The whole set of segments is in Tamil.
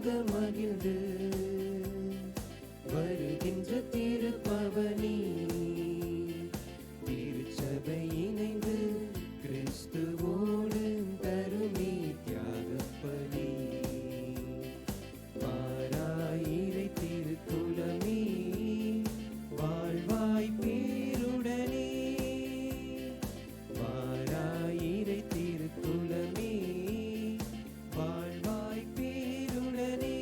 முக மகிழ்ந்து வருகின்ற திருப்பவனி திருச்சபை இணைந்து கிறிஸ்துவோடு தருமி தியாகப்பலி வாராயிரை திருக்குலமே வாழ்வாய் பேருடனே வாராயிரை திருக்குலமே வாழ்வாய் பேருடனே.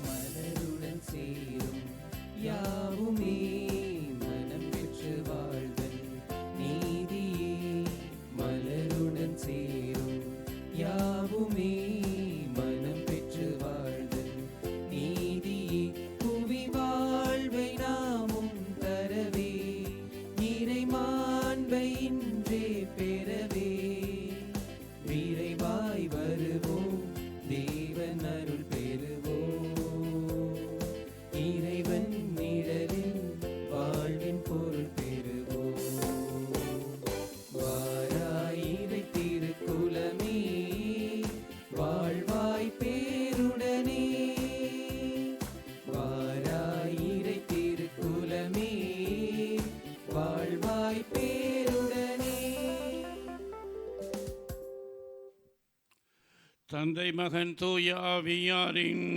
மலருடன் சேரும் யாவுமே மனம் பெற்று வாழ்தல் நீதியே. மலருடன் சேரும் யாவுமே மனம் பெற்று வாழ்தல் நீதியே. புவி வாழ்வை நாமும் தரவே இறை மாண்பை இன்றே பெறவே விரைவாய் வருவோம் தேவன் அருள் பெறுவோம். இறைவன் நிழலில் வாழ்வின் பொருள் பெறுவோம். வாராயிரை திருக்குலமே வாழ்வாய் பேருடனே வாராயிரை திருக்குலமே வாழ்வாய் பேருடனே. தந்தை மகன் தூய ஆவியாரின்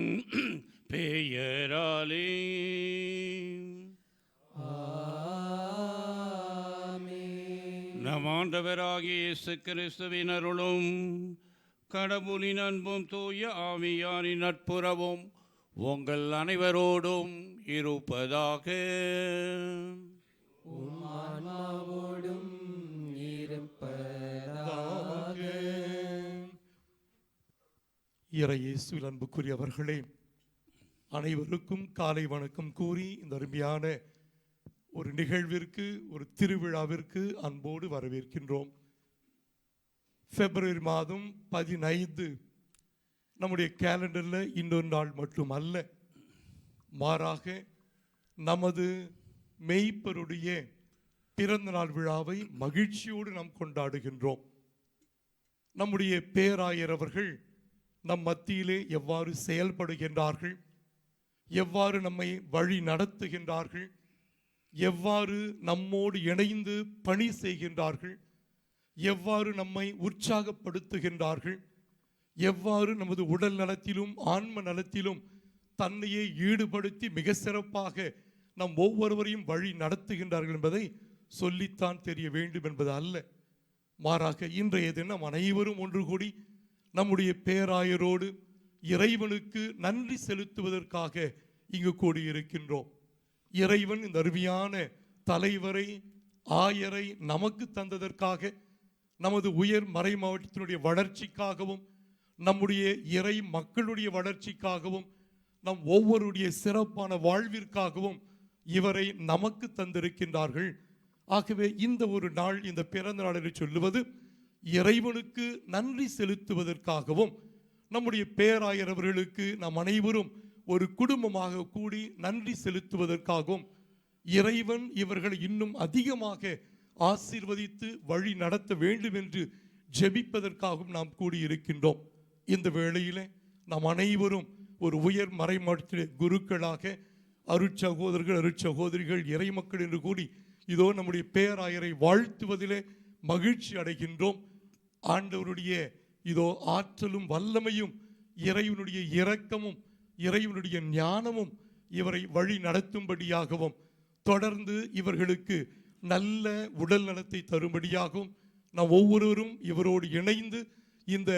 பெயராலே நம் ஆண்டவராகிய இயேசு கிறிஸ்துவின் அருளும் கடவுளின் அன்பும் தூய ஆவியாரின் நட்புறவும் உங்கள் அனைவரோடும் இருப்பதாக. ஆன்மாவோடும் இருப்பதாக. இறையேசுவில் அன்புக்குரியவர்களே, அனைவருக்கும் காலை வணக்கம் கூறி இந்த அருமையான ஒரு நிகழ்விற்கு, ஒரு திருவிழாவிற்கு அன்போடு வரவேற்கின்றோம். பிப்ரவரி மாதம் 15 நம்முடைய கேலண்டரில் இன்னொரு நாள் மட்டும் அல்ல, மாறாக நமது மெய்ப்பருடைய பிறந்த நாள் விழாவை மகிழ்ச்சியோடு நாம் கொண்டாடுகின்றோம். நம்முடைய பேராயர் அவர்கள் நம் மத்தியிலே எவ்வாறு செயல்படுகின்றார்கள், எவ்வாறு நம்மை வழி நடத்துகின்றார்கள், எவ்வாறு நம்மோடு இணைந்து பணி செய்கின்றார்கள், எவ்வாறு நம்மை உற்சாகப்படுத்துகின்றார்கள், எவ்வாறு நமது உடல் நலத்திலும் ஆன்ம நலத்திலும் தன்னையே ஈடுபடுத்தி மிக சிறப்பாக நம் ஒவ்வொருவரையும் வழி நடத்துகின்றார்கள் என்பதை சொல்லித்தான் தெரிய வேண்டும் என்பது அல்ல. மாறாக இன்றைய தினம் அனைவரும் ஒன்று கூடி நம்முடைய பேராயரோடு இறைவனுக்கு நன்றி செலுத்துவதற்காக இங்கு கூடியிருக்கின்றோம். இறைவன் இந்த அருமையான தலைவரை, ஆயரை நமக்கு தந்ததற்காக, நமது உயர் மறை மாவட்டத்தினுடைய வளர்ச்சிக்காகவும், நம்முடைய இறை மக்களுடைய வளர்ச்சிக்காகவும், நம் ஒவ்வொருடைய சிறப்பான வாழ்விற்காகவும் இவரை நமக்கு தந்திருக்கின்றார்கள். ஆகவே இந்த ஒரு நாள், இந்த பிறந்த நாள் என்று சொல்லுவது இறைவனுக்கு நன்றி செலுத்துவதற்காகவும், நம்முடைய பேராயர் அவர்களுக்கு நாம் அனைவரும் ஒரு குடும்பமாக கூடி நன்றி செலுத்துவதற்காகவும், இறைவன் இவர்களை இன்னும் அதிகமாக ஆசீர்வதித்து வழி நடத்த வேண்டும் என்று ஜெபிப்பதற்காகவும் நாம் கூடியிருக்கின்றோம். இந்த வேளையில் நாம் அனைவரும் ஒரு உயர் மறைமாவட்ட குருக்களாக, அருட்சகோதரர்கள், அருட்சகோதரிகள், இறைமக்கள் என்று கூடி இதோ நம்முடைய பேராயரை வாழ்த்துவதிலே மகிழ்ச்சி அடைகின்றோம். ஆண்டவருடைய இதோ ஆற்றலும் வல்லமையும், இறைவனுடைய இரக்கமும், இறைவனுடைய ஞானமும் இவரை வழி நடத்தும்படியாகவும், தொடர்ந்து இவர்களுக்கு நல்ல உடல் நலத்தை தரும்படியாகவும், நாம் ஒவ்வொருவரும் இவரோடு இணைந்து இந்த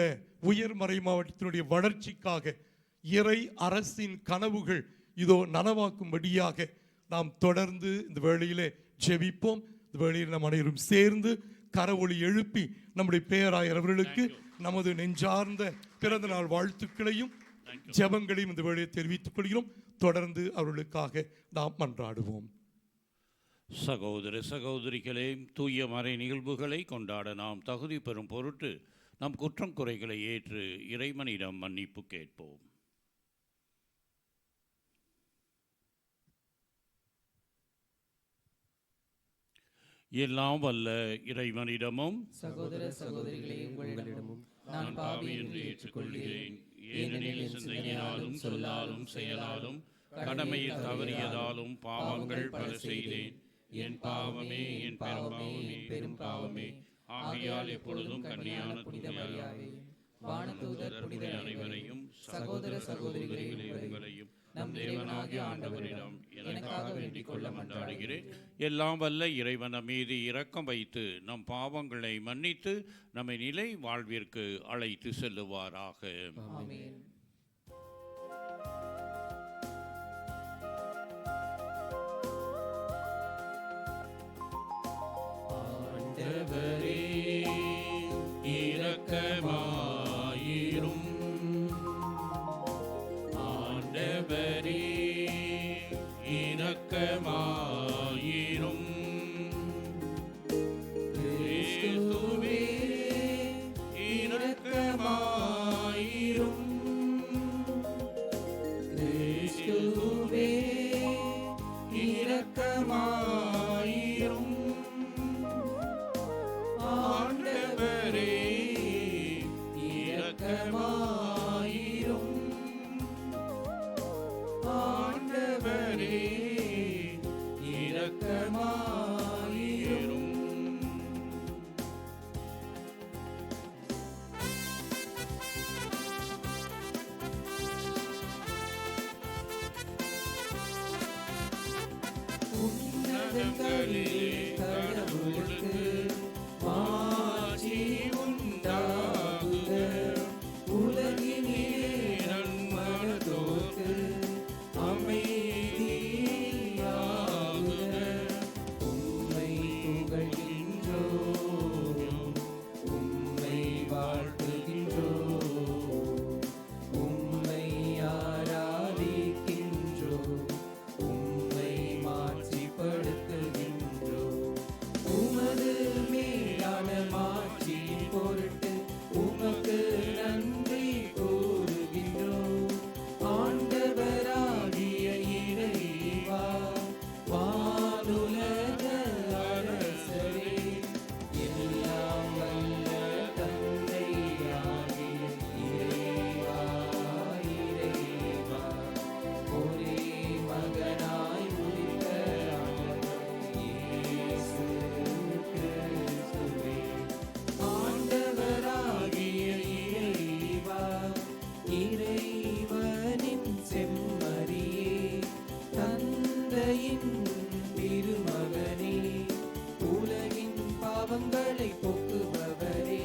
உயர் மறை மாவட்டத்தினுடைய வளர்ச்சிக்காக, இறை அரசின் கனவுகள் இதோ நனவாக்கும்படியாக நாம் தொடர்ந்து இந்த வேளையிலே ஜெபிப்போம். இந்த வேளையில் நாம் அனைவரும் சேர்ந்து கரவொலி எழுப்பி நம்முடைய பேராயர் அவர்களுக்கு நமது நெஞ்சார்ந்த பிறந்த நாள் வாழ்த்துக்களையும் ஜெபங்களையும் இந்த வேளையை தெரிவித்துக் கொள்கிறோம். தொடர்ந்து அவர்களுக்காக நாம் மன்றாடுவோம். சகோதர சகோதரிகளே, தூய மறை நிகழ்வுகளை கொண்டாட நாம் தகுதி பெறும் பொருட்டு நம் குற்றம் குறைகளை ஏற்று இறைவனிடம் மன்னிப்பு கேட்போம். எல்லாம் வல்ல இறைவனிடமும் சகோதர சகோதரிகளே, உங்களிடமும் நான் பாவி என்று ஏற்றுக்கொள்கிறேன். ஏனெனில் சிந்தையினாலும் சொல்லாலும் செயலாலும் கடமையில் தவறியதாலும் பாவங்கள் பல செய்தேன். என் பாவமே, என் பெரும் பாவமே. ஆகையால் எப்பொழுதும் கன்னியான புனித மரியாதை, வானதூதர் புனித அனைவரையும் சகோதர சகோதரிகளே, உங்களையும் நம் தேவனாகிய ஆண்டவரிடம் எனக்காக வேண்டிக் கொள்ள மன்றாடுகிறேன். எல்லாம் வல்ல இறைவன் மீது இரக்கம் வைத்து நம் பாவங்களை மன்னித்து நம்மை நிலை வாழ்விற்கு அழைத்து செல்லுவாராக. ஆமென். ஆண்டவரே இரக்கமாயிரும். ஆண்டவரே இரக்கமாயிரும். கிறிஸ்துவே இரக்கமாயிரும். கிறிஸ்துவே இரக்கமாயிரும். ஆண்டவரே இரக்கமாயிரும். ஆண்டவரே இரக்கமாயிரும். உன்னதங்களிலே கடவுளுக்கு மாட்சி உண்டாகுக. உலகினிலே நன்மனதோர்க்கு அமைதியாகுக. உம்மை புகழ்கின்றோம், உம்மை வாழ்த்துகின்றோம், உம்மை ஆராதிக்கின்றோம், உம்மை மாட்சிப்படுத்துகின்றோம். உமது மேலான மாட்சியின் பொருட்டு உமக்கு நன்றி கூறுகின்றோம். ஆண்டவராகிய இறைவா, வானுலக அரசரே, எல்லாம் வல்ல தந்தையாகிய இறைவா, இறைவா, ஒரே மகனாய் உதித்த ஆண்டவர் இயேசு கிறிஸ்துவே, ஆண்டவராகிய இறைவா, இறைவனின் செம்மறியே, தந்தையின் திருமகனே, உலகின் பாவங்களை போக்குபவரே,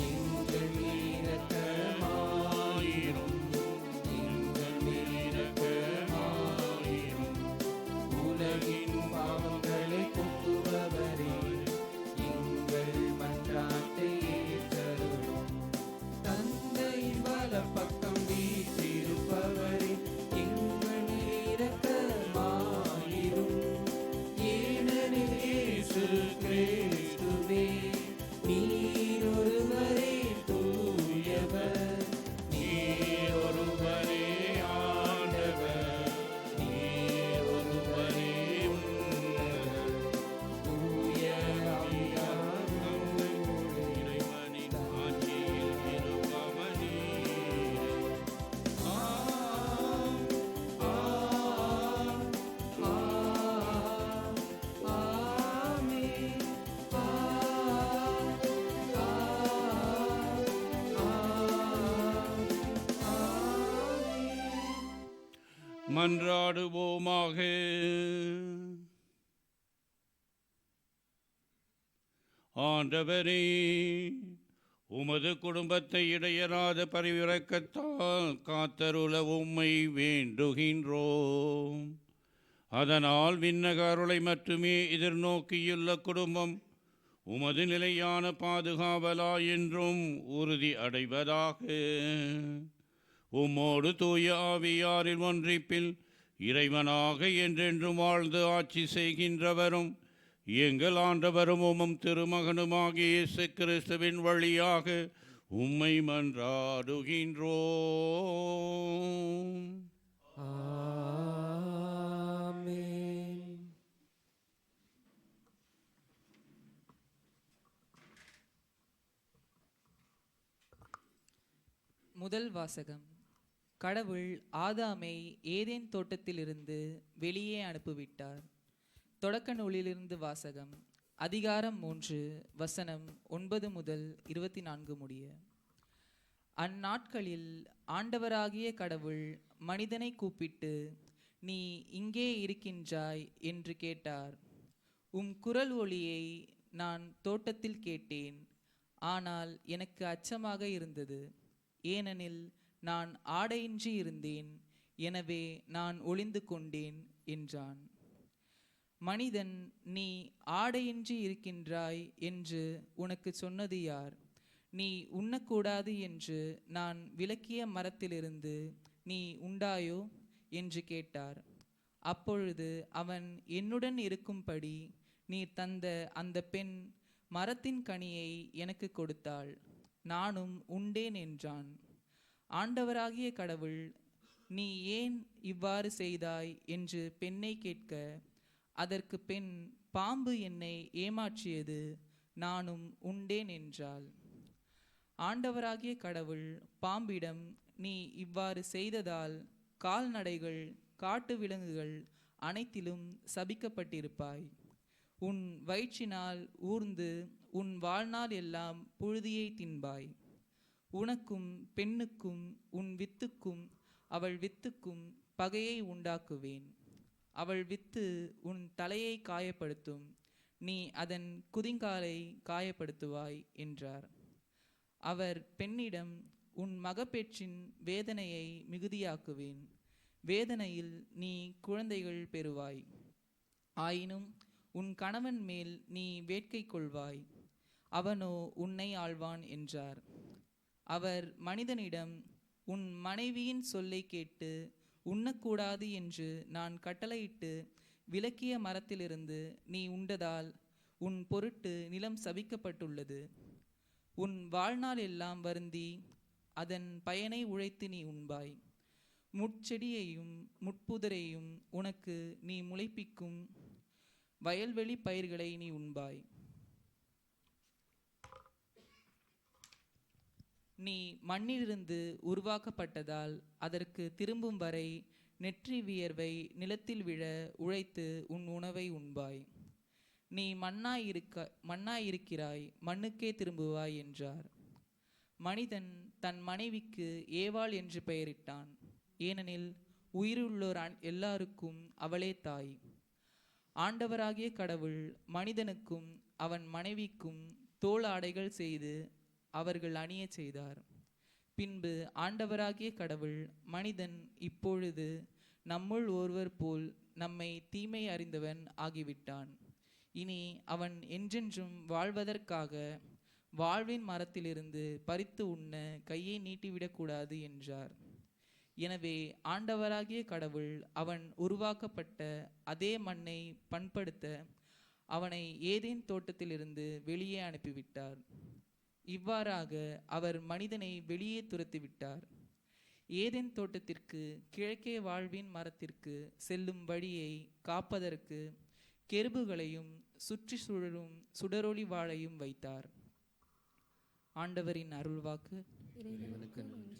எங்கள் இரக்கமாயிரும். எங்கள் இரக்கமாயிரும். உலகின் பாவங்களை போக்குபவரே, எங்கள் மன்றாட்டை ஏற்றருளும். தந்தை வலப்பக்கம் வீற்றிருப்பவரே, எங்கள் இரக்கமாயிரும். ஏனெனில் இயேசு கிறிஸ்துவே, நீர் ஒருவரே தூயவர், நீர் ஒருவரே ஆண்டவர், நீர் ஒருவரே உன்னதர். தூய ஆவியானவரோடு இறைவனின் ஆட்சியில் இருப்பவர் நீரே. ஆமென். மன்றாடுவோமாக. ஆண்டவரே, உமது குடும்பத்தை இடையராத பரிவிரக்கத்தால் காத்தருள உம்மை வேண்டுகின்றோம். அதனால் விண்ணக அருளை மட்டுமே எதிர்நோக்கியுள்ள குடும்பம் உமது நிலையான பாதுகாவலா என்றும் உறுதி அடைவதாக. உம்மோடு தூய ஆவியாரின் ஒன்றிப்பில் இறைவனாக என்றென்றும் வாழ்ந்து ஆட்சி செய்கின்றவரும் எங்கள் ஆண்டவரும் உம்மும் திருமகனுமாகிய இயேசு கிறிஸ்துவின் வழியாக உம்மை மன்றாடுகின்றோம். ஆமென். முதல் வாசகம். கடவுள் ஆதாமை ஏதேன் தோட்டத்திலிருந்து வெளியே அனுப்பிவிட்டார். தொடக்க நூலிலிருந்து வாசகம். அதிகாரம் 3 வசனம் 9 முதல் 24 முடிய. அந்நாட்களில் ஆண்டவராகிய கடவுள் மனிதனை கூப்பிட்டு, நீ இங்கே இருக்கின்றாய் என்று கேட்டார். உம் குரல் ஒலியை நான் தோட்டத்தில் கேட்டேன். ஆனால் எனக்கு அச்சமாக இருந்தது, ஏனெனில் நான் ஆடையின்றி இருந்தேன், எனவே நான் ஒளிந்து கொண்டேன் என்றான். மனிதன், நீ ஆடையின்றி இருக்கின்றாய் என்று உனக்கு சொன்னது யார்? நீ உண்ணக்கூடாது என்று நான் விலக்கிய மரத்திலிருந்து நீ உண்டாயோ என்று கேட்டார். அப்பொழுது அவன், என்னுடன் இருக்கும்படி நீர் தந்த அந்த பெண் மரத்தின் கனியை எனக்கு கொடுத்தாள், நானும் உண்டேன் என்றான். ஆண்டவராகிய கடவுள், நீ ஏன் இவ்வாறு செய்தாய் என்று பெண்ணை கேட்க, அதற்கு பெண், பாம்பு என்னை ஏமாற்றியது, நானும் உண்டேன் என்றாள். ஆண்டவராகிய கடவுள் பாம்பிடம், நீ இவ்வாறு செய்ததால் கால்நடைகள் காட்டு விலங்குகள் அனைத்திலும் சபிக்கப்பட்டிருப்பாய். உன் வயிற்றினால் ஊர்ந்து உன் வாழ்நாள் எல்லாம் புழுதியை தின்பாய். உனக்கும் பெண்ணுக்கும் உன் வித்துக்கும் அவள் வித்துக்கும் பகையை உண்டாக்குவேன். அவள் வித்து உன் தலையை காயப்படுத்தும், நீ அதன் குதிங்காலை காயப்படுத்துவாய் என்றார். அவர் பெண்ணிடம், உன் மகப்பேற்றின் வேதனையை மிகுதியாக்குவேன், வேதனையில் நீ குழந்தைகள் பெறுவாய். ஆயினும் உன் கணவன் மேல் நீ வேட்கை கொள்வாய், அவனோ உன்னை ஆள்வான் என்றார். அவர் மனிதனிடம், உன் மனைவியின் சொல்லை கேட்டு உண்ணக்கூடாது என்று நான் கட்டளையிட்டு விலக்கிய மரத்திலிருந்து நீ உண்டதால் உன் பொருட்டு நிலம் சபிக்கப்பட்டுள்ளது. உன் வாழ்நாள் எல்லாம் வருந்தி அதன் பயனை உழைத்து நீ உண்பாய். முட்செடியையும் முட்புதரையும் உனக்கு நீ முளைப்பிக்கும் வயல்வெளி பயிர்களை நீ உண்பாய். நீ மண்ணிலிருந்து உருவாக்கப்பட்டதால் அதற்கு திரும்பும் வரை நெற்றி வியர்வை நிலத்தில் விழ உழைத்து உன் உணவை உண்பாய். நீ மண்ணாயிருக்கிறாய், மண்ணுக்கே திரும்புவாய் என்றார். மனிதன் தன் மனைவிக்கு ஏவாள் என்று பெயரிட்டான், ஏனெனில் உயிருள்ளோர் எல்லாருக்கும் அவளே தாய். ஆண்டவராகிய கடவுள் மனிதனுக்கும் அவன் மனைவிக்கும் தோல் ஆடைகள் செய்து அவர்கள் அணியச் செய்தார். பின்பு ஆண்டவராகிய கடவுள், மனிதன் இப்பொழுது நம்முள் ஒருவர் போல் நம்மை தீமை அறிந்தவன் ஆகிவிட்டான். இனி அவன் என்றென்றும் வாழ்வதற்காக வாழ்வின் மரத்திலிருந்து பறித்து உண்ண கையை நீட்டிவிடக்கூடாது என்றார். எனவே ஆண்டவராகிய கடவுள் அவன் உருவாக்கப்பட்ட அதே மண்ணை பண்படுத்த அவனை ஏதேன் தோட்டத்திலிருந்து வெளியே அனுப்பிவிட்டார். இவ்வாறாக அவர் மனிதனை வெளியே துரத்திவிட்டார். ஏதேன் தோட்டத்திற்கு கிழக்கே வாழ்வின் மரத்திற்கு செல்லும் வழியை காப்பதற்கு கெருபுகளையும் சுற்றி சுழலும் சுடரொளி வாளையும் வைத்தார். ஆண்டவரின் அருள்வாக்கு. இறைவனுக்கு நன்றி.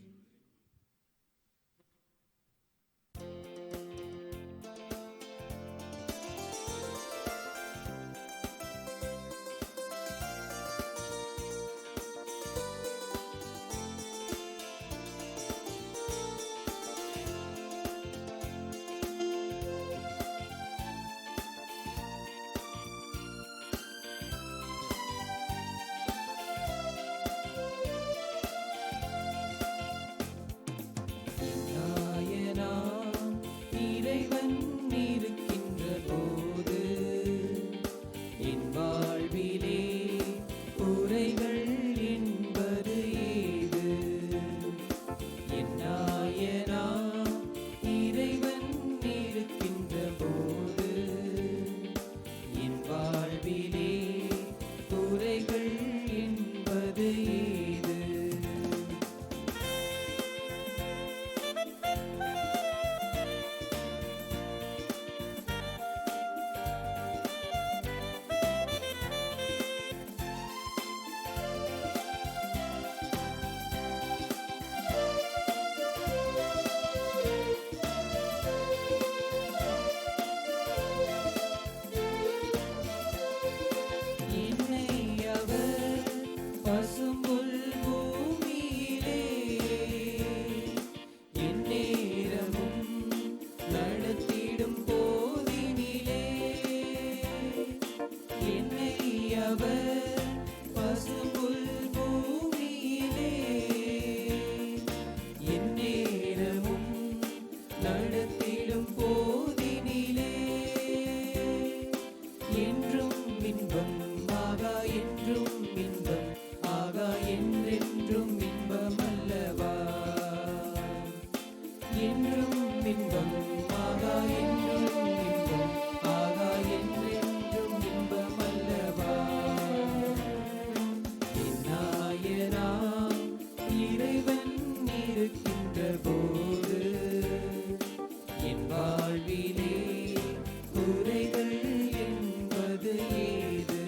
என்றும் இன்பம் ஆகா என்றும் இன்பம் ஆகா என்றென்றும் இன்பம் அல்லவா என் நாயனா இறைவன் இருக்கின்ற போது என் வாழ்விலே குறைகள் என்பது ஏது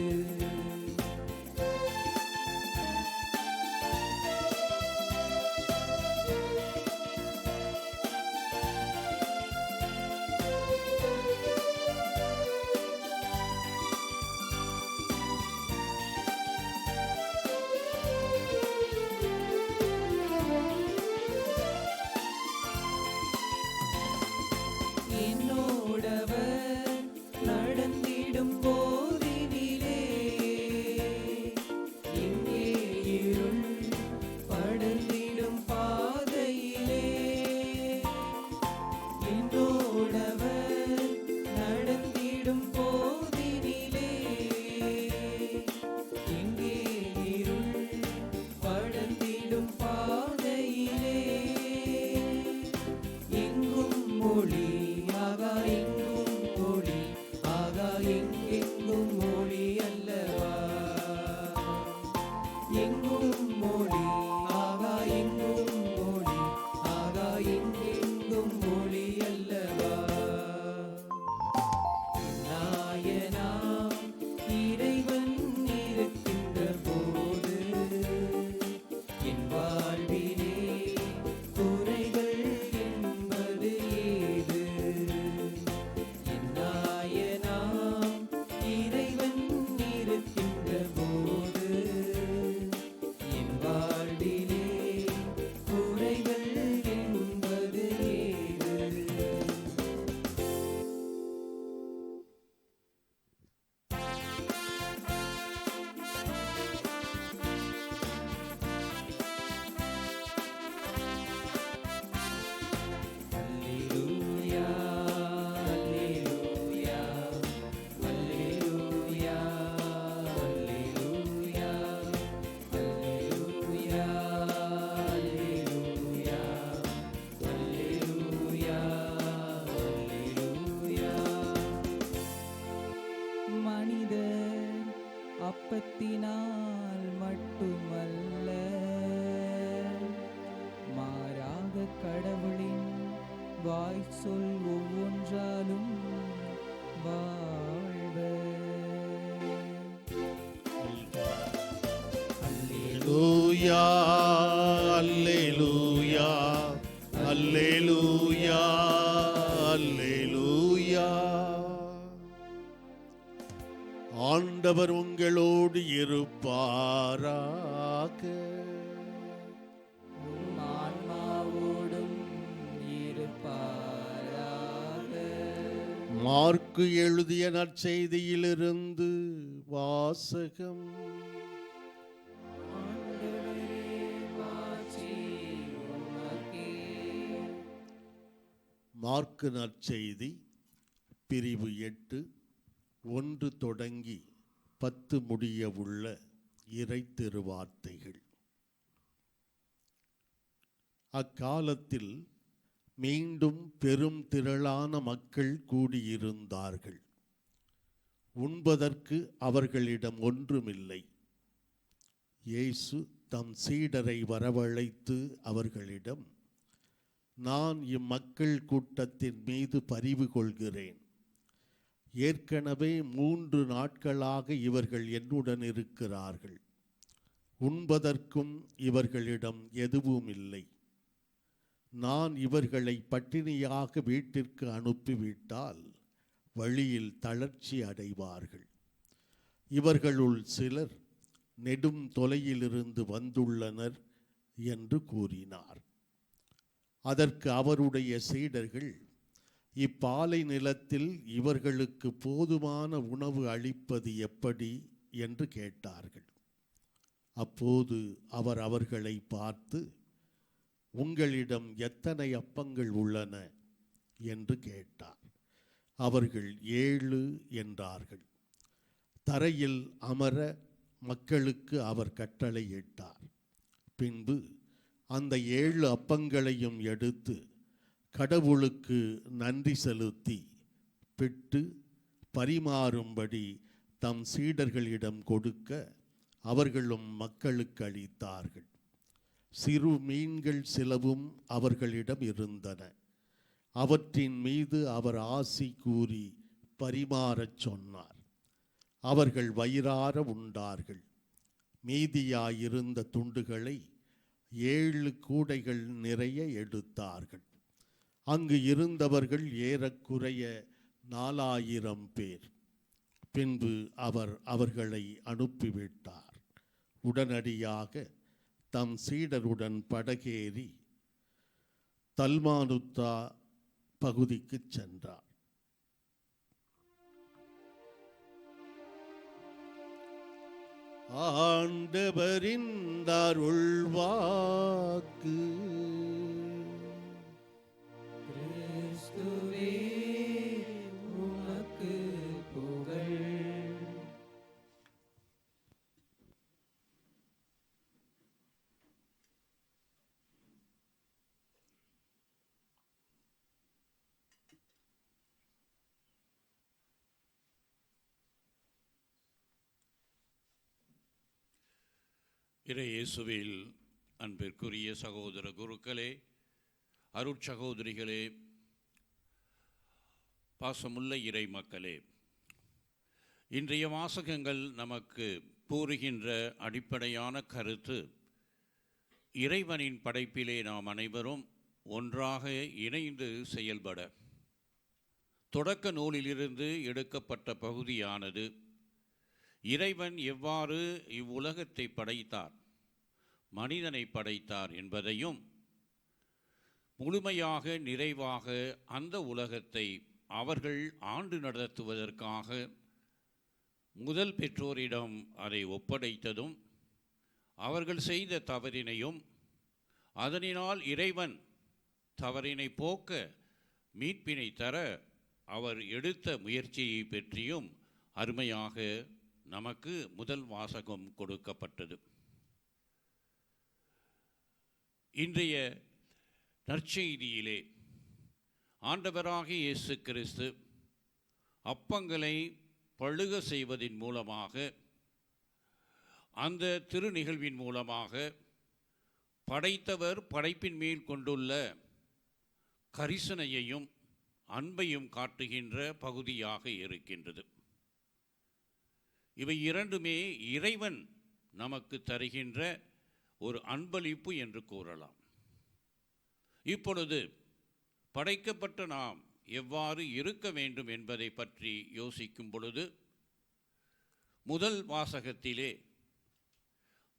என்னோடவர் நடந்திடும் போதினிலே எங்கே இருள் படர்ந்திடும் பாதையிலே என்னோடவர் நடந்திடும் போதினிலே எங்கே இருள் படர்ந்திடும் பாதையிலே எங்கும் மொழி ஆகா எங்கும் மொழி ஆகா எங்கெங்கும் மொழி அல்லவா எங்கும் மொழி ஆகா எங்கும் மொழி ஆகா எங்கெங்கும் மொழி அல்லவா நாயனா இறைவன் இருக்கின்ற போது என் வாழ்விலே குறைகள் என்பது ஏது என் நாயனா இறைவன் இருக்கின்ற போது என் வாழ்விலே குறைகள் என்பது ஏது அல்லேலூயா அல்லேலூயா அல்லேலூயா அல்லேலூயா அல்லேலூயா அல்லேலூயா அல்லேலூயா அல்லேலூயா மனிதர் அப்பத்தினால் மட்டுமல்ல மாறாக கடவுளின் வாய் சொல் ஒவ்வொன்றாலும் வாழ்வர் அல்லேலூயா அல்லேலூயா அல்லேலூயா அல்லேலூயா. ஆண்டவர் உங்களோடு இருப்பாராக. உம் ஆன்மாவோடும் இருப்பாராக. மார்க்கு எழுதிய நற்செய்தியிலிருந்து வாசகம். ஆண்டவரே, மாட்சி உமக்கே. மார்க்கு நற்செய்தி பிரிவு 8 1 தொடங்கி 10 முடிய உள்ள இறை திருவார்த்தைகள். அக்காலத்தில் மீண்டும் பெரும் திரளான மக்கள் கூடியிருந்தார்கள். உண்பதற்கு அவர்களிடம் ஒன்றுமில்லை. இயேசு தம் சீடரை வரவழைத்து அவர்களிடம், நான் இம்மக்கள் கூட்டத்தின் மீது பரிவு கொள்கிறேன். ஏற்கனவே 3 நாட்களாக இவர்கள் என்னுடன் இருக்கிறார்கள். உண்பதற்கும் இவர்களிடம் எதுவும் இல்லை. நான் இவர்களை பட்டினியாக வீட்டிற்கு அனுப்பிவிட்டால் வழியில் தளர்ச்சி அடைவார்கள். இவர்களுள் சிலர் நெடும் தொலையிலிருந்து வந்துள்ளனர் என்று கூறினார். அதற்கு அவருடைய சீடர்கள், இப்பாலை நிலத்தில் இவர்களுக்கு போதுமான உணவு அளிப்பது எப்படி என்று கேட்டார்கள். அப்போது அவர் அவர்களை பார்த்து, உங்களிடம் எத்தனை அப்பங்கள் உள்ளன என்று கேட்டார். அவர்கள் 7 என்றார்கள். தரையில் அமர மக்களுக்கு அவர் கட்டளையிட்டார். பின்பு அந்த 7 அப்பங்களையும் எடுத்து கடவுளுக்கு நன்றி செலுத்தி பெற்று பரிமாறும்படி தம் சீடர்களிடம் கொடுக்க அவர்களும் மக்களுக்கு அளித்தார்கள். சிறு மீன்கள் சிலவும் அவர்களிடம் இருந்தன. அவற்றின் மீது அவர் ஆசி கூறி பரிமாறச் சொன்னார். அவர்கள் வயிறார உண்டார்கள். மீதியாயிருந்த துண்டுகளை 7 கூடைகள் நிறைய எடுத்தார்கள். அங்கு இருந்தவர்கள் ஏறக்குறைய 4000 பேர். பின்பு அவர் அவர்களை அனுப்பிவிட்டார். உடனடியாக தம் சீடருடன் படகேறி தல்மானுத்தா பகுதிக்கு சென்றார். ஆண்டவரின் அருள்வாக்கு. கிறிஸ்துவே உமக்கு புகழ். இறை இயேசுவில் அன்பிற்குரிய சகோதர குருக்களே, அருட்சகோதரிகளே, பாசமுள்ள இறை மக்களே, இன்றைய வாசகங்கள் நமக்கு கூறுகின்ற அடிப்படையான கருத்து, இறைவனின் படைப்பிலே நாம் அனைவரும் ஒன்றாக இணைந்து செயல்பட. தொடக்க நூலிலிருந்து எடுக்கப்பட்ட பகுதியானது இறைவன் எவ்வாறு இவ்வுலகத்தை படைத்தார், மனிதனை படைத்தார் என்பதையும், முழுமையாக நிறைவாக அந்த உலகத்தை அவர்கள் ஆண்டு நடத்துவதற்காக முதல் பெற்றோரிடம் அதை ஒப்படைத்ததும், அவர்கள் செய்த தவறினையும், அதனால் இறைவன் தவறினை போக்க மீட்பினை தர அவர் எடுத்த முயற்சியை பற்றியும் அருமையாக நமக்கு முதல் வாசகம் கொடுக்கப்பட்டது. இன்றைய நற்செய்தியிலே ஆண்டவராகிய இயேசு கிறிஸ்து அப்பங்களை பழுக செய்வதின் மூலமாக, அந்த திருநிகழ்வின் மூலமாக படைத்தவர் படைப்பின் மேல் கொண்டுள்ள கரிசனையையும் அன்பையும் காட்டுகின்ற பகுதியாக இருக்கின்றது. இவை இரண்டுமே இறைவன் நமக்கு தருகின்ற ஒரு அன்பளிப்பு என்று கூறலாம். இப்பொழுது படைக்கப்பட்ட நாம் எவ்வாறு இருக்க வேண்டும் என்பதை பற்றி யோசிக்கும் பொழுது, முதல் வாசகத்திலே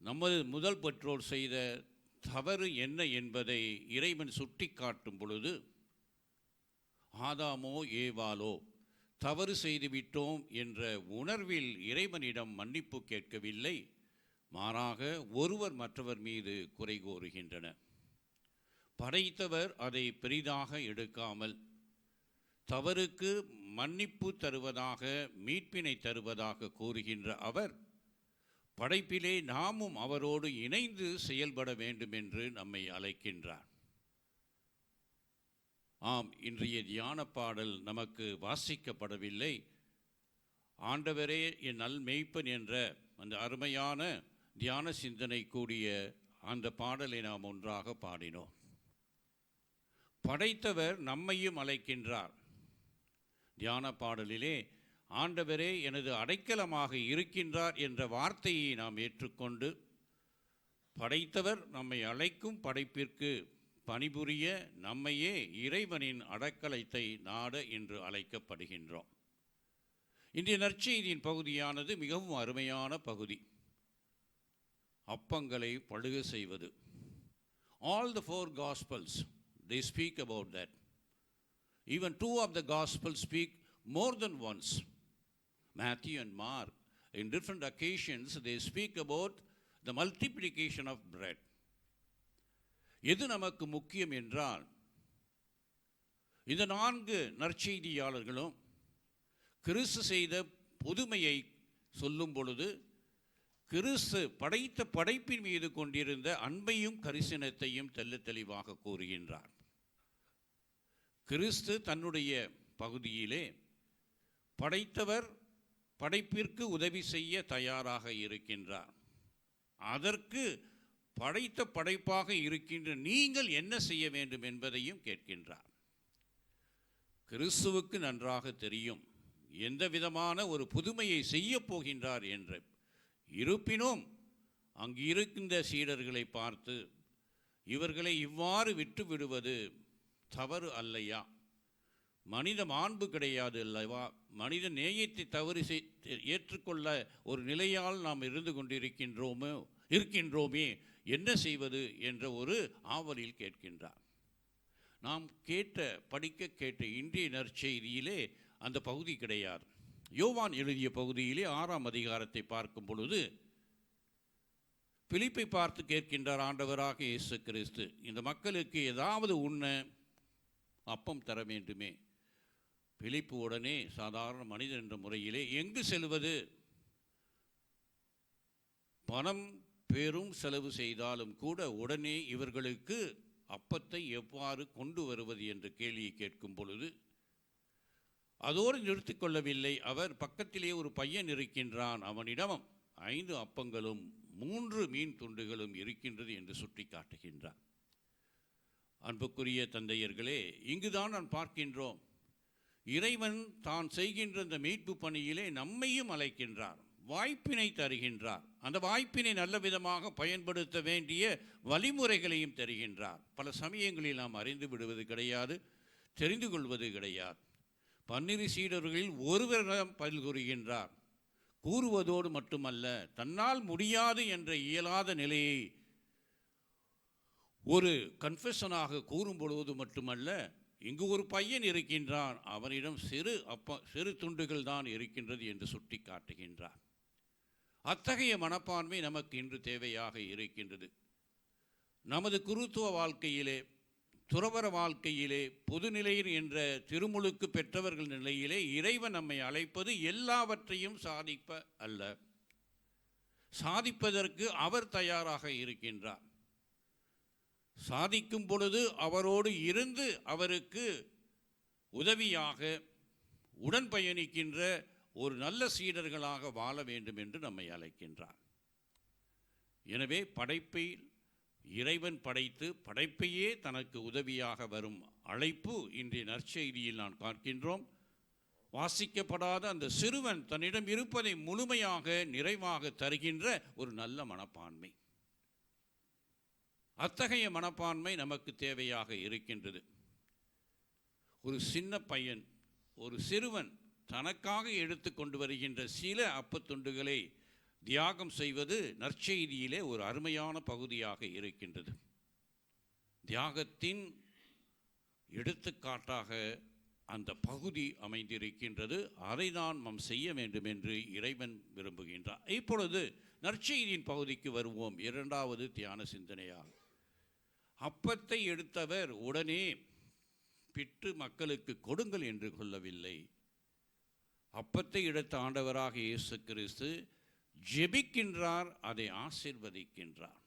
நமது முதல் பெற்றோர் செய்த தவறு என்ன என்பதை இறைவன் சுட்டி காட்டும் பொழுது, ஆதாமோ ஏவாளோ தவறு செய்துவிட்டோம் என்ற உணர்வில் இறைவனிடம் மன்னிப்பு கேட்கவில்லை, மாறாக ஒருவர் மற்றவர் மீது குறை கூறுகின்றனர். படைத்தவர் அதை பெரிதாக எடுக்காமல் தவறுக்கு மன்னிப்பு தருவதாக, மீட்பினை தருவதாக கூறுகின்ற அவர், படைப்பிலே நாமும் அவரோடு இணைந்து செயல்பட வேண்டும் என்று நம்மை அழைக்கின்றார். ஆம், இன்றைய தியான பாடல் நமக்கு வாசிக்கப்படவில்லை. ஆண்டவரே என் நல் மேய்ப்பன் என்ற அந்த அருமையான தியான சிந்தனை கூடிய அந்த பாடலை நாம் ஒன்றாக பாடினோம். படைத்தவர் நம்மையும் அழைக்கின்றார். தியான பாடலிலே ஆண்டவரே எனது அடைக்கலமாக இருக்கின்றார் என்ற வார்த்தையை நாம் ஏற்றுக்கொண்டு, படைத்தவர் நம்மை அழைக்கும் படைப்பிற்கு பணிபுரிய நம்மையே இறைவனின் அடைக்கலத்தை நாட என்று அழைக்கப்படுகின்றோம். இன்றைய நற்செய்தியின் பகுதியானது மிகவும் அருமையான பகுதி. அப்பங்களை பழுக செய்வது. All the 4 Gospels, they speak about that. Even 2 of the Gospels speak more than once. Matthew and Mark, in different occasions, they speak about the multiplication of bread. எது நமக்கு முக்கியம் என்றால், இந்த 4 நற்செய்தியாளர்களும் கிறிஸ்து செய்த புதுமையை சொல்லும் பொழுது, கிறிஸ்து படைத்த படைப்பின் மீது கொண்டிருந்த அன்பையும் கரிசனத்தையும் தெள்ளத் தெளிவாக கூறுகின்றார். கிறிஸ்து தன்னுடைய பகுதியிலே படைத்தவர் படைப்பிற்கு உதவி செய்ய தயாராக இருக்கின்றார். அதற்கு படைத்த படைப்பாக இருக்கின்ற நீங்கள் என்ன செய்ய வேண்டும் என்பதையும் கேட்கின்றார். கிறிஸ்துவுக்கு நன்றாக தெரியும் எந்த விதமான ஒரு புதுமையை செய்ய போகின்றார் என்று. இருப்பினும் அங்கு இருக்கின்ற சீடர்களை பார்த்து, இவர்களை இவ்வாறு விட்டு விடுவது தவறு அல்லையா? மனித மாண்பு கிடையாது அல்லவா? மனித நேயத்தை தவறு ஏற்றுக்கொள்ள ஒரு நிலையால் நாம் இருந்து இருக்கின்றோமே, என்ன செய்வது என்ற ஒரு ஆவலில் கேட்கின்றார். நாம் படிக்க கேட்ட இன்றைய நற்செய்தியிலே அந்த பகுதி கிடையாது. யோவான் எழுதிய பகுதியிலே 6ஆம் அதிகாரத்தை பார்க்கும் பொழுது பிலிப்பை பார்த்து கேட்கின்றார் ஆண்டவராக இயேசு கிறிஸ்து, இந்த மக்களுக்கு ஏதாவது உண்ண அப்பம் தர வேண்டுமே. பிலிப்பு உடனே சாதாரண மனிதன் என்ற முறையிலே, எங்கு செல்வது? பணம் பெரும் செலவு செய்தாலும் கூட உடனே இவர்களுக்கு அப்பத்தை எவ்வாறு கொண்டு வருவது என்ற கேள்வியை கேட்கும் பொழுது அதோடு நிறுத்திக்கொள்ளவில்லை. அவர் பக்கத்திலே ஒரு பையன் இருக்கின்றான், அவனிடம் 5 அப்பங்களும் 3 மீன் துண்டுகளும் இருக்கின்றது என்று சுட்டி காட்டுகின்றார். அன்புக்குரிய தந்தையர்களே, இங்குதான் நான் பார்க்கின்றோம், இறைவன் தான் செய்கின்ற இந்த மீட்பு பணியிலே நம்மையும் அழைக்கின்றார், வாய்ப்பினை தருகின்றார். அந்த வாய்ப்பினை நல்ல விதமாக பயன்படுத்த வேண்டிய வழிமுறைகளையும் தருகின்றார். பல சமயங்களில் நாம் அறிந்து விடுவது கிடையாது, தெரிந்து கொள்வது கிடையாது. 12 சீடர்களில் ஒருவரிடம் பதில் கூறுகின்றார். கூறுவதோடு மட்டுமல்ல, தன்னால் முடியாது என்ற இயலாத நிலையை ஒரு கன்ஃபெஷனாக கூறும் பொழுது மட்டுமல்ல, இங்கு ஒரு பையன் இருக்கின்றான், அவனிடம் சிறு துண்டுகள் தான் இருக்கின்றது என்று சுட்டி காட்டுகின்றார். அத்தகைய மனப்பான்மை நமக்கு இன்று தேவையாக இருக்கின்றது. நமது குருத்துவ வாழ்க்கையிலே, துறவற வாழ்க்கையிலே, பொதுநிலையில் என்ற திருமுழுக்கு பெற்றவர்கள் நிலையிலே இறைவன் நம்மை அழைப்பது எல்லாவற்றையும் சாதிப்ப அல்ல, சாதிப்பதற்கு அவர் தயாராக இருக்கின்றார். சாதிக்கும் பொழுது அவரோடு இருந்து அவருக்கு உதவியாக உடன் பயணிக்கின்ற ஒரு நல்ல சீடர்களாக வாழ வேண்டும் என்று நம்மை அழைக்கின்றார். எனவே படைப்பை இறைவன் படைத்து படைப்பையே தனக்கு உதவியாக வரும் அழைப்பு இன்றைய நற்செய்தியில் நான் பார்க்கின்றோம். வாசிக்கப்படாத அந்த சிறுவன் தன்னிடம் இருப்பதை முழுமையாக நிறைவாக தருகின்ற ஒரு நல்ல மனப்பான்மை. அத்தகைய மனப்பான்மை நமக்கு தேவையாக இருக்கின்றது. ஒரு சின்ன பையன், ஒரு சிறுவன் தனக்காக எடுத்து கொண்டு வருகின்ற சில அப்பத்துண்டுகளை தியாகம் செய்வது நற்செய்தியிலே ஒரு அருமையான பகுதியாக இருக்கின்றது. தியாகத்தின் எடுத்துக்காட்டாக அந்த பகுதி அமைந்திருக்கின்றது. அதை தான் நாம் செய்ய வேண்டும் என்று இறைவன் விரும்புகின்றார். இப்பொழுது நற்செய்தியின் பகுதிக்கு வருவோம். 2வது தியான சிந்தனையாக, அப்பத்தை எடுத்தவர் உடனே பிட்டு மக்களுக்கு கொடுங்கள் என்று சொல்லவில்லை. அப்பத்தை எடுத்த ஆண்டவராக இயேசு கிறிஸ்து ஜெபிக்கின்றார், அதை ஆசீர்வதிக்கின்றார்.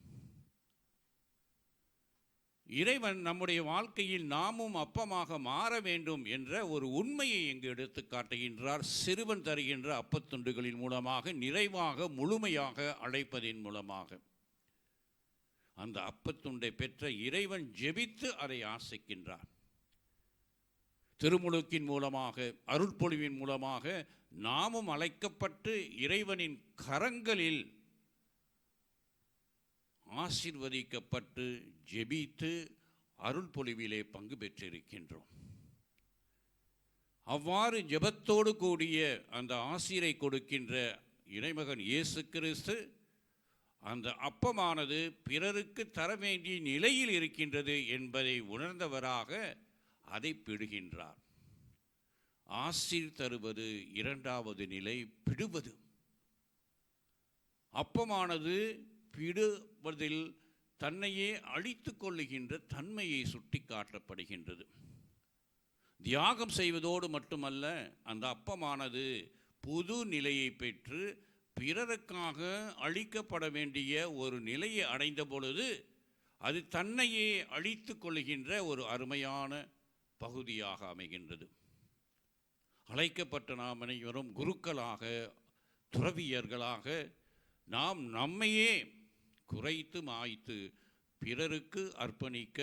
இறைவன் நம்முடைய வாழ்க்கையில் நாமும் அப்பமாக மாற வேண்டும் என்ற ஒரு உண்மையை இங்கு எடுத்து காட்டுகின்றார். சிறுவன் தருகின்ற அப்பத்துண்டுகளின் மூலமாக, நிறைவாக முழுமையாக அழைப்பதின் மூலமாக. அந்த அப்பத்துண்டை பெற்ற இறைவன் ஜெபித்து அதை ஆசைக்கின்றார். திருமுழுக்கின் மூலமாக, அருட்பொழிவின் மூலமாக நாமும் அழைக்கப்பட்டு இறைவனின் கரங்களில் ஆசீர்வதிக்கப்பட்டு ஜெபித்து அருள்பொழிவிலே பங்கு பெற்றிருக்கின்றோம். அவ்வாறு ஜெபத்தோடு கூடிய அந்த ஆசீரை கொடுக்கின்ற இறைமகன் இயேசு கிறிஸ்து அந்த அப்பமானது பிறருக்கு தர வேண்டிய நிலையில் இருக்கின்றது என்பதை உணர்ந்தவராக அதை பிடுகின்றார். ஆசீர் தருவது 2வது நிலை, பிடுவது. அப்பமானது பிடுவதில் தன்னையே அழித்து கொள்ளுகின்ற தன்மையை சுட்டி காட்டப்படுகின்றது. தியாகம் செய்வதோடு மட்டுமல்ல, அந்த அப்பமானது புது நிலையை பெற்று பிறருக்காக அழிக்கப்பட வேண்டிய ஒரு நிலையை அடைந்த பொழுது அது தன்னையே அழித்து கொள்ளுகின்ற ஒரு அருமையான பகுதியாக அமைகின்றது. அழைக்கப்பட்ட நாம் அனைவரும் குருக்களாக, துறவியர்களாக நாம் நம்மையே குறைத்து மாய்த்து பிறருக்கு அர்ப்பணிக்க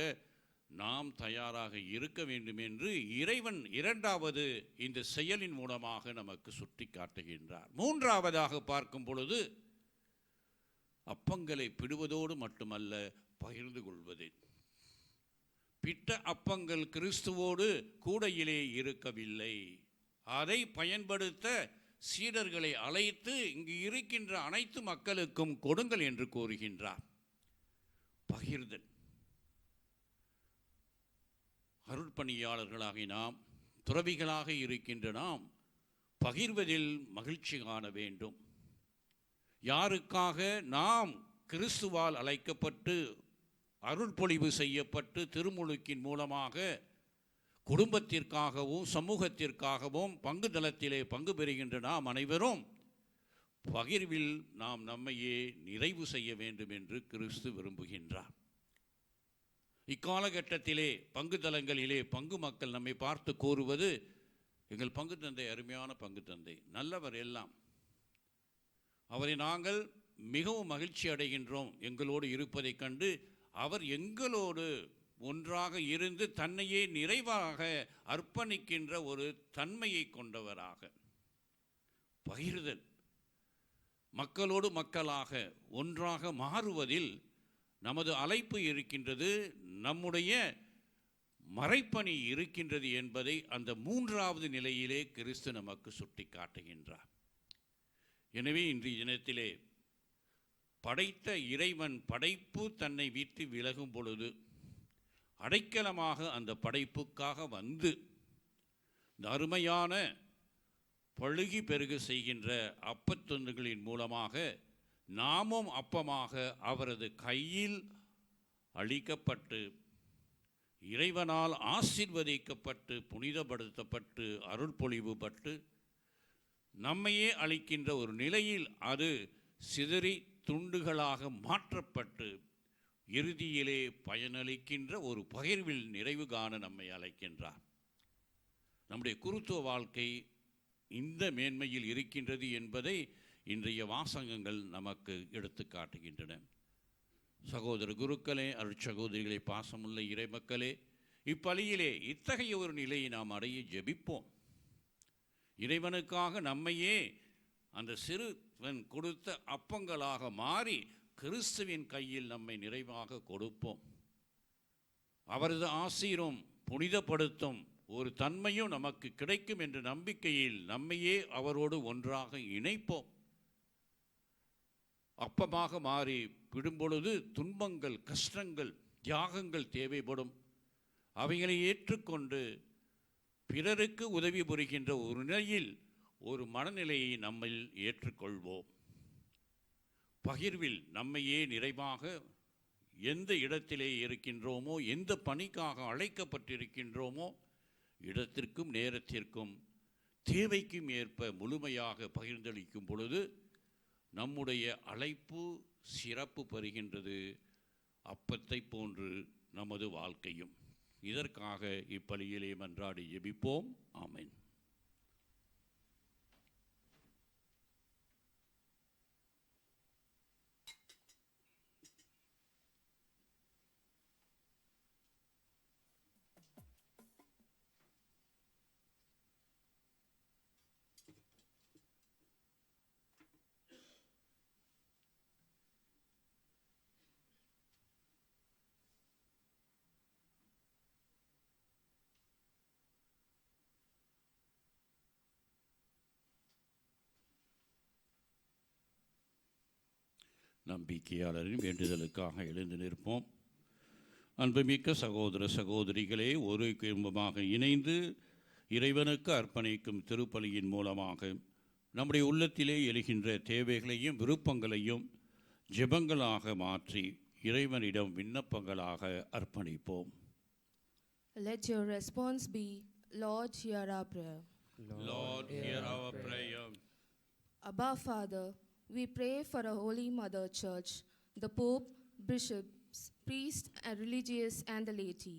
நாம் தயாராக இருக்க வேண்டும் என்று இறைவன் இரண்டாவது இந்த செயலின் மூலமாக நமக்கு சுட்டி காட்டுகின்றார். மூன்றாவதாக பார்க்கும் பொழுது அப்பங்களை பிடுவதோடு மட்டுமல்ல, பகிர்ந்து கொள்வது. பிட்ட அப்பங்கள் கிறிஸ்துவோடு கூடையிலே இருக்கவில்லை. அதை பயன்படுத்த சீடர்களை அழைத்து இங்கு இருக்கின்ற அனைத்து மக்களுக்கும் கொடுங்கள் என்று கூறுகின்றார். பகிர்தல். அருட்பணியாளர்களாகி நாம், துறவிகளாக இருக்கின்ற நாம் பகிர்வதில் மகிழ்ச்சி காண வேண்டும். யாருக்காக நாம் கிறிஸ்துவால் அழைக்கப்பட்டு அருள்பொழிவு செய்யப்பட்டு திருமுழுக்கின் மூலமாக குடும்பத்திற்காகவும் சமூகத்திற்காகவும் பங்கு தளத்திலே பங்கு பெறுகின்ற நாம் அனைவரும் பகிர்வில் நாம் நம்மையே நிறைவு செய்ய வேண்டும் என்று கிறிஸ்து விரும்புகின்றார். இக்காலகட்டத்திலே பங்கு தலங்களிலே பங்கு மக்கள் நம்மை பார்த்து கூறுவது, எங்கள் பங்கு தந்தை அருமையான பங்கு தந்தை, நல்லவர் எல்லாம், அவரை நாங்கள் மிகவும் மகிழ்ச்சி அடைகின்றோம் எங்களோடு இருப்பதைக் கண்டு. அவர் எங்களோடு ஒன்றாக இருந்து தன்னையே நிறைவாக அர்ப்பணிக்கின்ற ஒரு தன்மையை கொண்டவராக. பகிர்தல். மக்களோடு மக்களாக ஒன்றாக மாறுவதில் நமது அழைப்பு இருக்கின்றது, நம்முடைய மறைப்பணி இருக்கின்றது என்பதை அந்த மூன்றாவது நிலையிலே கிறிஸ்து நமக்கு சுட்டி காட்டுகின்றார். எனவே இன்றைய தினத்திலே படைத்த இறைவன் படைப்பு தன்னை விட்டு விலகும் பொழுது அடைக்கலமாக அந்த படைப்புக்காக வந்து இந்த அருமையான பழுகி பெருக செய்கின்ற அப்பத்துண்டுகளின் மூலமாக நாமும் அப்பமாக அவரது கையில் அளிக்கப்பட்டு இறைவனால் ஆசீர்வதிக்கப்பட்டு புனிதப்படுத்தப்பட்டு அருள்பொழிவு பட்டு நம்மையே அளிக்கின்ற ஒரு நிலையில் அது சிதறி துண்டுகளாக மாற்றப்பட்டு இறுதியிலே பயனளிக்கின்ற ஒரு பகிர்வில் நிறைவு காண நம்மை அழைக்கின்றார். நம்முடைய குருத்துவ வாழ்க்கை இந்த மேன்மையில் இருக்கின்றது என்பதை இன்றைய வாசகங்கள் நமக்கு எடுத்து காட்டுகின்றன. சகோதர குருக்களே, அருட்சகோதரிகளே, பாசமுள்ள இறைமக்களே, இப்பலியிலே இத்தகைய ஒரு நிலையை நாம் அடைய ஜெபிப்போம். இறைவனுக்காக நம்மையே அந்த சிறுவன் கொடுத்த அப்பங்களாக மாறி கிறிஸ்துவின் கையில் நம்மை நிறைவாக கொடுப்போம். அவரது ஆசீரும் புனிதப்படுத்தும் ஒரு தன்மையும் நமக்கு கிடைக்கும் என்ற நம்பிக்கையில் நம்மையே அவரோடு ஒன்றாக இணைப்போம். அப்பமாக மாறி விடும்பொழுது துன்பங்கள், கஷ்டங்கள், தியாகங்கள் தேவைப்படும். அவைகளை ஏற்றுக்கொண்டு பிறருக்கு உதவி புரிகின்ற ஒரு நிலையில் ஒரு மனநிலையை நம்மில் ஏற்றுக்கொள்வோம். பகிர்வில் நம்மையே நிறைவாக எந்த இடத்திலே இருக்கின்றோமோ, எந்த பணிக்காக அழைக்கப்பட்டிருக்கின்றோமோ, இடத்திற்கும் நேரத்திற்கும் தேவைக்கும் ஏற்ப முழுமையாக பகிர்ந்தளிக்கும் பொழுது நம்முடைய அழைப்பு சிறப்பு பெறுகின்றது. அப்பத்தை போன்று நமது வாழ்க்கையும். இதற்காக இப்பலியிலே மன்றாடி ஜெபிப்போம். ஆமென். நம்பிக்கையாளரின் வேண்டுதலுக்காக எழுந்து நிற்போம். அன்புமிக்க சகோதர சகோதரிகளே, ஒரு குடும்பமாக இணைந்து இறைவனுக்கு அர்ப்பணிக்கும் திருப்பலியின் மூலமாக நம்முடைய உள்ளத்திலே எழுகின்ற தேவைகளையும் விருப்பங்களையும் ஜெபங்களாக மாற்றி இறைவனிடம் விண்ணப்பங்களாக அர்ப்பணிப்போம். Let your response be, Lord, hear our prayer. Lord, hear our prayer. Abba, Father, we pray for a Holy Mother Church, the Pope, bishops, priests, and religious, and the laity.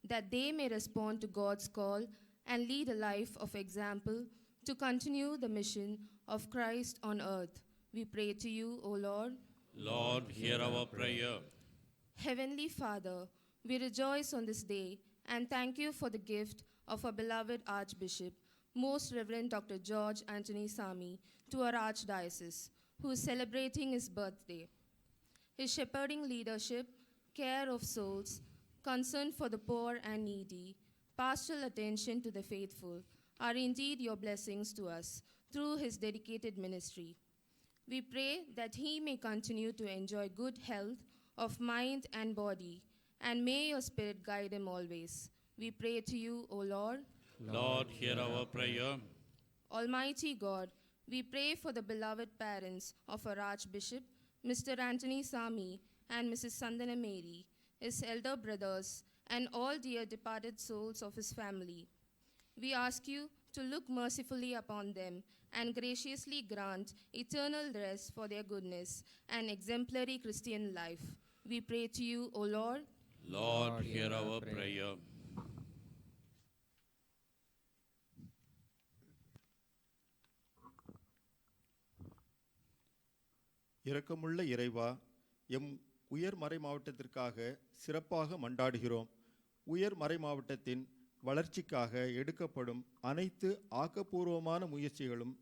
that they may respond to God's call and lead a life of example to continue the mission of Christ on earth. We pray to you, O Lord. Lord, hear our prayer. Heavenly Father, we rejoice on this day and thank you for the gift of our beloved Archbishop, Most Reverend Dr. George Anthony Sami, to our Archdiocese, who is celebrating his birthday. His shepherding leadership, care of souls, concern for the poor and needy, pastoral attention to the faithful are indeed your blessings to us through his dedicated ministry. We pray that he may continue to enjoy good health of mind and body, and may your Spirit guide him always. We pray to you, O Lord. Lord, hear our prayer. Almighty God, we pray for the beloved parents of our Archbishop, Mr. Anthony Sami and Mrs. Sandana Mary, his elder brothers, and all dear departed souls of his family. We ask you to look mercifully upon them and graciously grant eternal rest for their goodness and exemplary Christian life. We pray to you, O Lord. Lord, hear our prayer. இரக்கமுள்ள இறைவா, எம் உயர் மறை மாவட்டத்திற்காக சிறப்பாக மன்றாடுகிறோம். உயர் மறை மாவட்டத்தின் வளர்ச்சிக்காக எடுக்கப்படும் அனைத்து ஆக்கப்பூர்வமான முயற்சிகளும்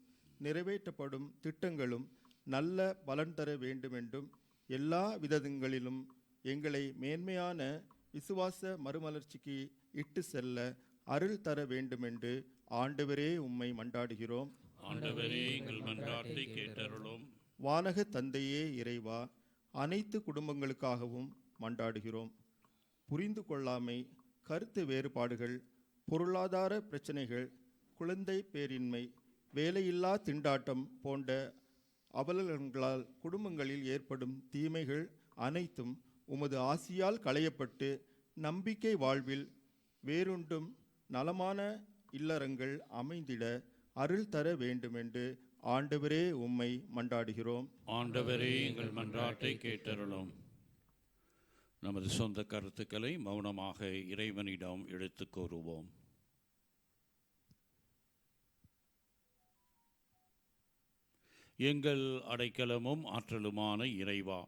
நிறைவேற்றப்படும் திட்டங்களும் நல்ல பலன் தர வேண்டுமென்றும் எல்லா விதங்களிலும் எங்களை மேன்மையான விசுவாச மறுமலர்ச்சிக்கு இட்டு செல்ல அருள் தர வேண்டுமென்று ஆண்டவரே உம்மை மன்றாடுகிறோம். ஆண்டவரே, எங்கள் மன்றாட்டை கேட்டருளும். வானக தந்தையே இறைவா, அனைத்து குடும்பங்களுக்காகவும் மன்றாடுகிறோம். புரிந்து கொள்ளாமை, கருத்து வேறுபாடுகள், பொருளாதார பிரச்சனைகள், குழந்தை பேரின்மை, வேலையில்லா திண்டாட்டம் போன்ற அவலங்களால் குடும்பங்களில் ஏற்படும் தீமைகள் அனைத்தும் உமது ஆசியால் களையப்பட்டு நம்பிக்கை வாழ்வில் வேறுண்டும் நலமான இல்லறங்கள் அமைந்திட அருள் தர வேண்டுமென்று ஆண்டவரே உம்மை மன்றாடுகிறோம். ஆண்டவரே, எங்கள் மன்றாட்டை கேட்டருளும். நமது சொந்த கருத்துக்களை மௌனமாக இறைவனிடம் எடுத்துக் கூறுவோம். எங்கள் அடைக்கலமும் ஆற்றலுமான இறைவா,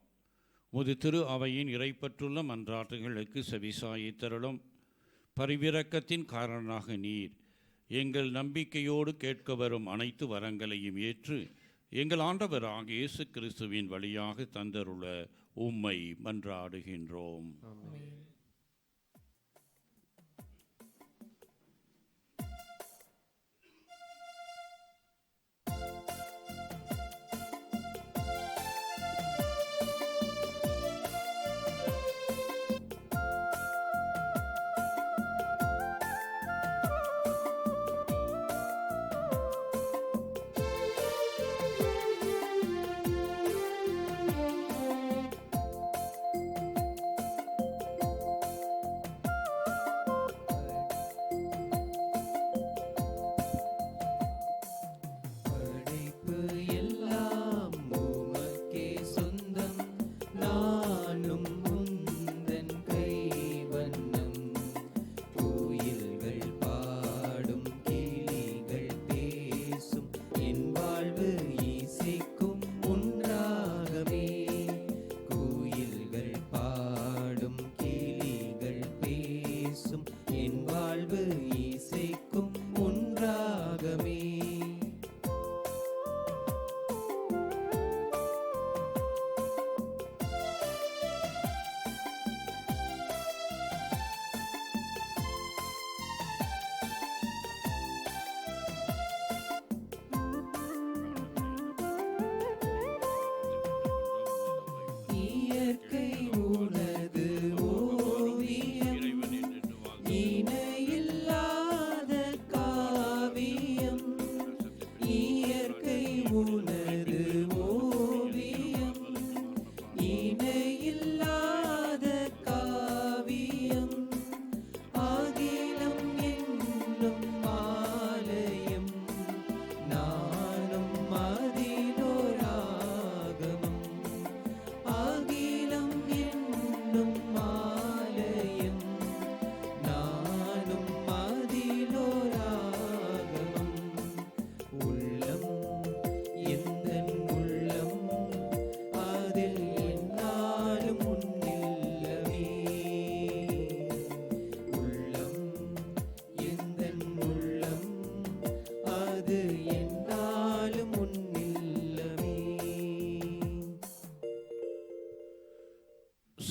முது திரு அவையின் இறைப்பற்றுள்ள மன்றாட்டுகளுக்கு செவிசாயித்தருளும். பரிவிரக்கத்தின் காரணமாக நீர் எங்கள் நம்பிக்கையோடு கேட்க வரும் அனைத்து வரங்களையும் ஏற்று எங்கள் ஆண்டவராகிய இயேசு கிறிஸ்துவின் வழியாக தந்தருள உம்மை மன்றாடுகின்றோம்.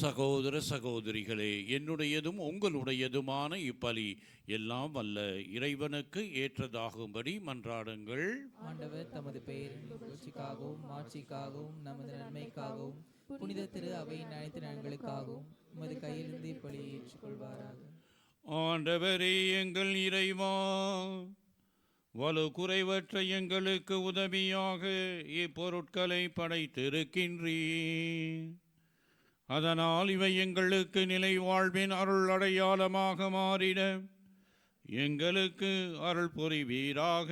சகோதர சகோதரிகளே, என்னுடையதும் உங்களுடையதுமான இப்பலி எல்லாம் வல்ல இறைவனுக்கு ஏற்றதாகும்படி மன்றாடுங்கள். ஆண்டவர் தமது பெயரின் புகழ்ச்சிக்காகவும் மாட்சிக்காகவும் நமது நன்மைக்காகவும் புனித திரு அவையின் அனைத்து நலன்களுக்காகவும் உமது கையிலிருந்து இப்பலியை ஏற்றுக்கொள்வாராக. ஆண்டவரே எங்கள் இறைவா, வலு குறைவற்ற எங்களுக்கு உதவியாக இப்பொருட்களை படைத்திருக்கின்றீர். அதனால் இவை எங்களுக்கு நிலை வாழ்வின் அருள் அடையாளமாக மாறிட எங்களுக்கு அருள் புரிவீராக.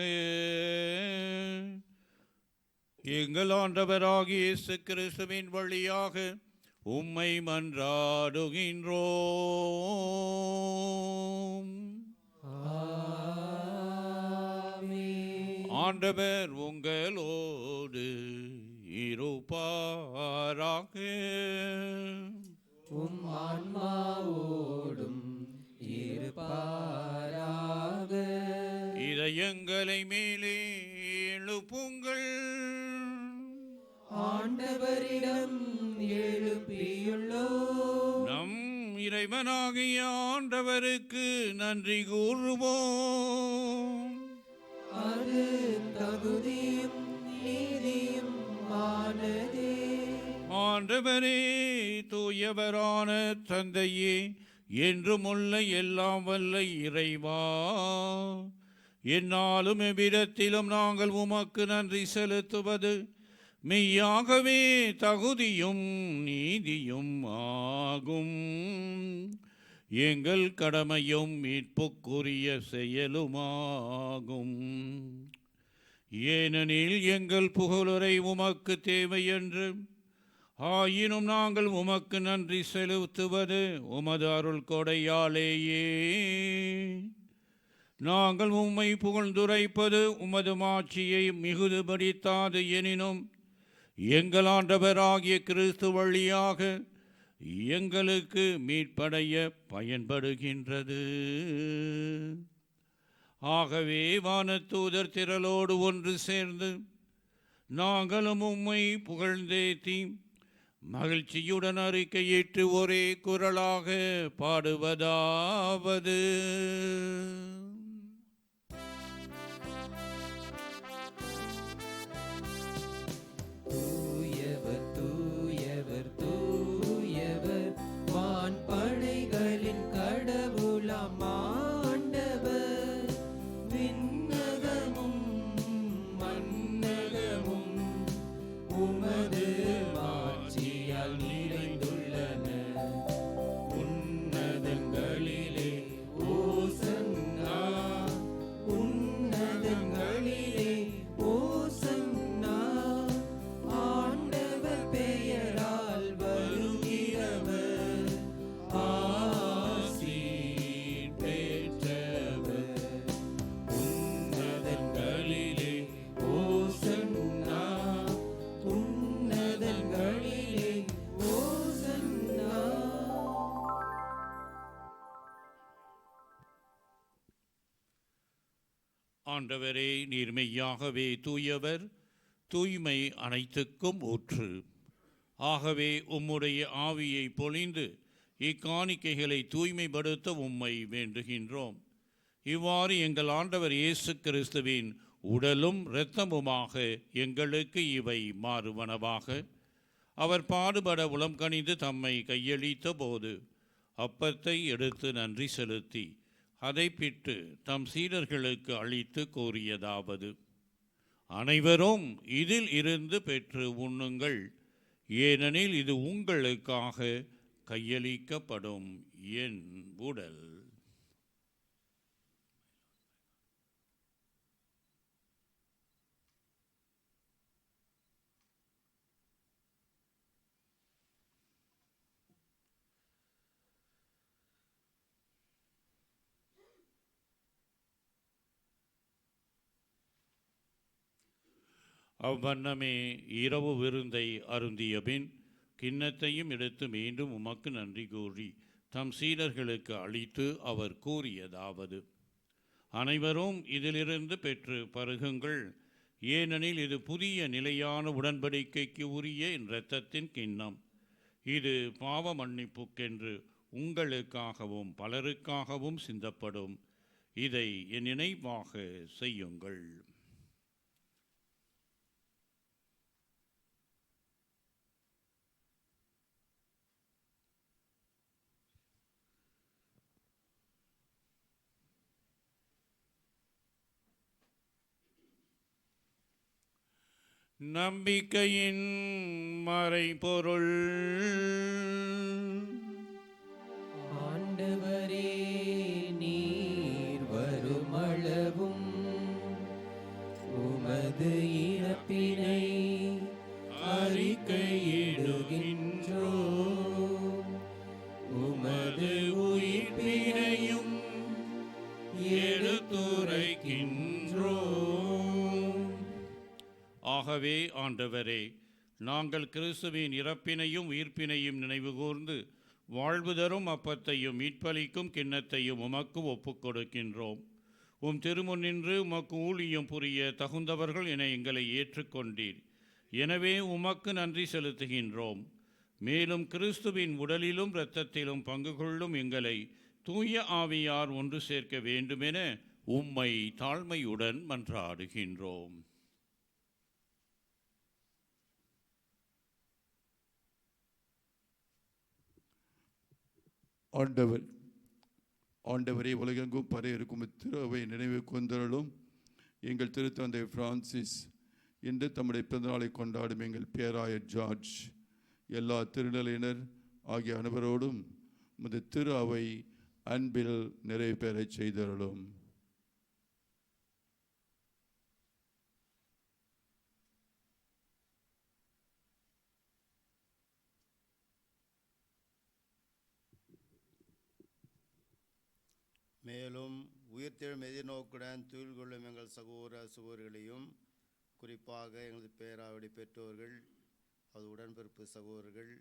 எங்கள் ஆண்டவராகிய இயேசு கிறிஸ்துவின் வழியாக உம்மை மன்றாடுகின்றோம். ஆண்டவர் உங்களோடு இருப்பாராக. உம் ஆன்மாவோடும் இருப்பாராக. இதயங்களை மேலே எழுப்புங்கள். ஆண்டவரிடம் எழுப்பியுள்ளோம். நம் இறைவனாகிய ஆண்டவருக்கு நன்றி கூறுவோம். அது தகுதியும் நீதியும் ஆனதே. ஆண்டவரே, தூயவரான தந்தையே, என்றுமுள்ள எல்லாம் வல்ல இறைவா, என்னாலும் எவ்விடத்திலும் நாங்கள் உமக்கு நன்றி செலுத்துவது மெய்யாகவே தகுதியும் நீதியும் ஆகும். எங்கள் கடமையும் மீட்புக்குரிய செயலுமாகும். ஏனெனில் எங்கள் புகழுரை உமக்கு தேவை என்று, ஆயினும் நாங்கள் உமக்கு நன்றி செலுத்துவது உமது அருள் கொடையாலேயே. நாங்கள் உம்மை புகழ்ந்துரைப்பது உமது மாட்சியை மிகுதுபடித்தாது எனினும், எங்கள் ஆண்டவராகிய கிறிஸ்து வழியாக எங்களுக்கு மீட்படைய பயன்படுகின்றது. ஆகவே வானதூதர் திரளோடு ஒன்று சேர்ந்து நாங்களும் உம்மை புகழ்ந்தேத்தி மகிழ்ச்சியுடன் அறிக்கையிட்டு ஒரே குரலாக பாடுவதாவது: தூயவர் தூயவர் தூயவர், வான்படைகளின் கடவுளாம் ஆண்டவர். விண்ணகமும் மண்ணகமும் உமது மாட்சியால் நிறைந்துள்ளன. உன்னதங்களிலே ஓசன்னா, உன்னதங்களிலே ஓசன்னா. ஆண்டவர் பெயரால் வருகிறவர் ஆசீர் பெற்றவர். உன்னதங்களிலே ஓசன்னா, உன்னதங்களிலே ஓசன்னா. ஆண்டவரே, நீர் மெய்யாகவே தூயவர், தூய்மை அனைத்துக்கும் ஊற்று. ஆகவே உம்முடைய ஆவியை பொழிந்து இக்காணிக்கைகளை தூய்மைப்படுத்த உம்மை வேண்டுகின்றோம். இவ்வாறு எங்கள் ஆண்டவர் இயேசு கிறிஸ்துவின் உடலும் இரத்தமுமாக எங்களுக்கு இவை மாறுவனவாக. அவர் பாடுபட உளம் கனிந்து தம்மை கையளித்த போது அப்பத்தை எடுத்து நன்றி செலுத்தி அதை பிட்டு தம் சீடர்களுக்கு அளித்து கூறியதாவது: அனைவரும் இதில் இருந்து பெற்று உண்ணுங்கள், ஏனெனில் இது உங்களுக்காக கையளிக்கப்படும் என் உடல். அவ்வண்ணமே இரவு விருந்தை அருந்திய பின் கிண்ணத்தையும் எடுத்து மீண்டும் உமக்கு நன்றி கூறி தம் சீடர்களுக்கு அளித்து அவர் கூறியதாவது: அனைவரும் இதிலிருந்து பெற்று பருகுங்கள், ஏனெனில் இது புதிய நிலையான உடன்படிக்கைக்கு உரிய என் இரத்தத்தின் கிண்ணம். இது பாவ மன்னிப்புக்கென்று உங்களுக்காகவும் பலருக்காகவும் சிந்தப்படும். இதை என் நினைவாக செய்யுங்கள். நம்பிக்கையின் மறைபொருள். ஆண்டவரே, நீர் வருமளவும் உமது இறப்பினை அறிக்கையிடுகின்றோம், உமது உயிர்ப்பினையும் எடுத்துரைக்கின்றோம். ஆகவே ஆண்டவரே, நாங்கள் கிறிஸ்துவின் இறப்பினையும் உயிர்ப்பினையும் நினைவுகூர்ந்து வாழ்வு தரும் அப்பத்தையும் மீட்பளிக்கும் கிண்ணத்தையும் உமக்கு ஒப்புக் கொடுக்கின்றோம். உம் திருமுன்னின்று உமக்கு ஊழியம் புரிய தகுந்தவர்கள் என எங்களை ஏற்றுக்கொண்டீர். எனவே உமக்கு நன்றி செலுத்துகின்றோம். மேலும் கிறிஸ்துவின் உடலிலும் இரத்தத்திலும் பங்கு கொள்ளும் எங்களை தூய ஆவியார் ஒன்று சேர்க்க வேண்டுமென உம்மை தாழ்மையுடன் மன்றாடுகின்றோம். ஆண்டவரே, உலகெங்கும் பறையிருக்கும் திருவை நினைவு கொண்டருளும். எங்கள் திருத்தந்தை பிரான்சிஸ் இன்று தம்முடைய பிறந்தநாளை கொண்டாடும் எங்கள் பேராயர் ஜார்ஜ், எல்லா திருநிலையினர் ஆகிய அனைவரோடும் உமது திரு அவை அன்பில் நிறைவு பெறச் செய்தருளும். மேலும் உயிர்த்தெழும் எதிர்நோக்குடன் துயில் கொள்ளும் எங்கள் சகோதர சகோதரிகளையும், குறிப்பாக எங்களது பேராவடி பெற்றோர்கள், அது உடன்பிறப்பு சகோதரர்கள்,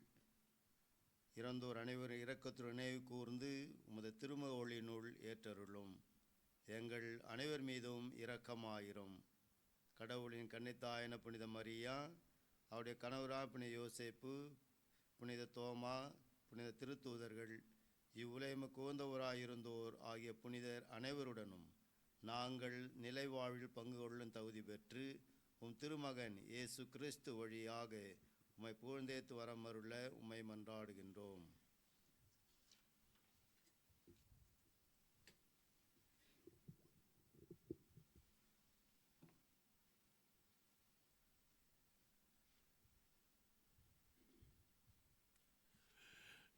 இறந்தோர் அனைவரும் இரக்கத்துடன் நினைவு கூர்ந்து உமது திருமுக ஒளியினுள் ஏற்றருளும். எங்கள் அனைவர் மீதும் இரக்கமாயிரும். கடவுளின் கன்னித்தாயன புனித மரியா, அவருடைய கணவரா புனித யோசேப்பு, புனித தோமா, புனித திருத்தூதர்கள், இவ்வுலகமுக்கு உகந்தவராயிருந்தோர் ஆகிய புனிதர் அனைவருடனும் நாங்கள் நிலைவாழ்வில் பங்கு கொள்ளும் தகுதி பெற்று உம் திருமகன் இயேசு கிறிஸ்து வழியாக உம்மை புகழ்ந்தேத்து வரமருள உம்மை மன்றாடுகின்றோம்.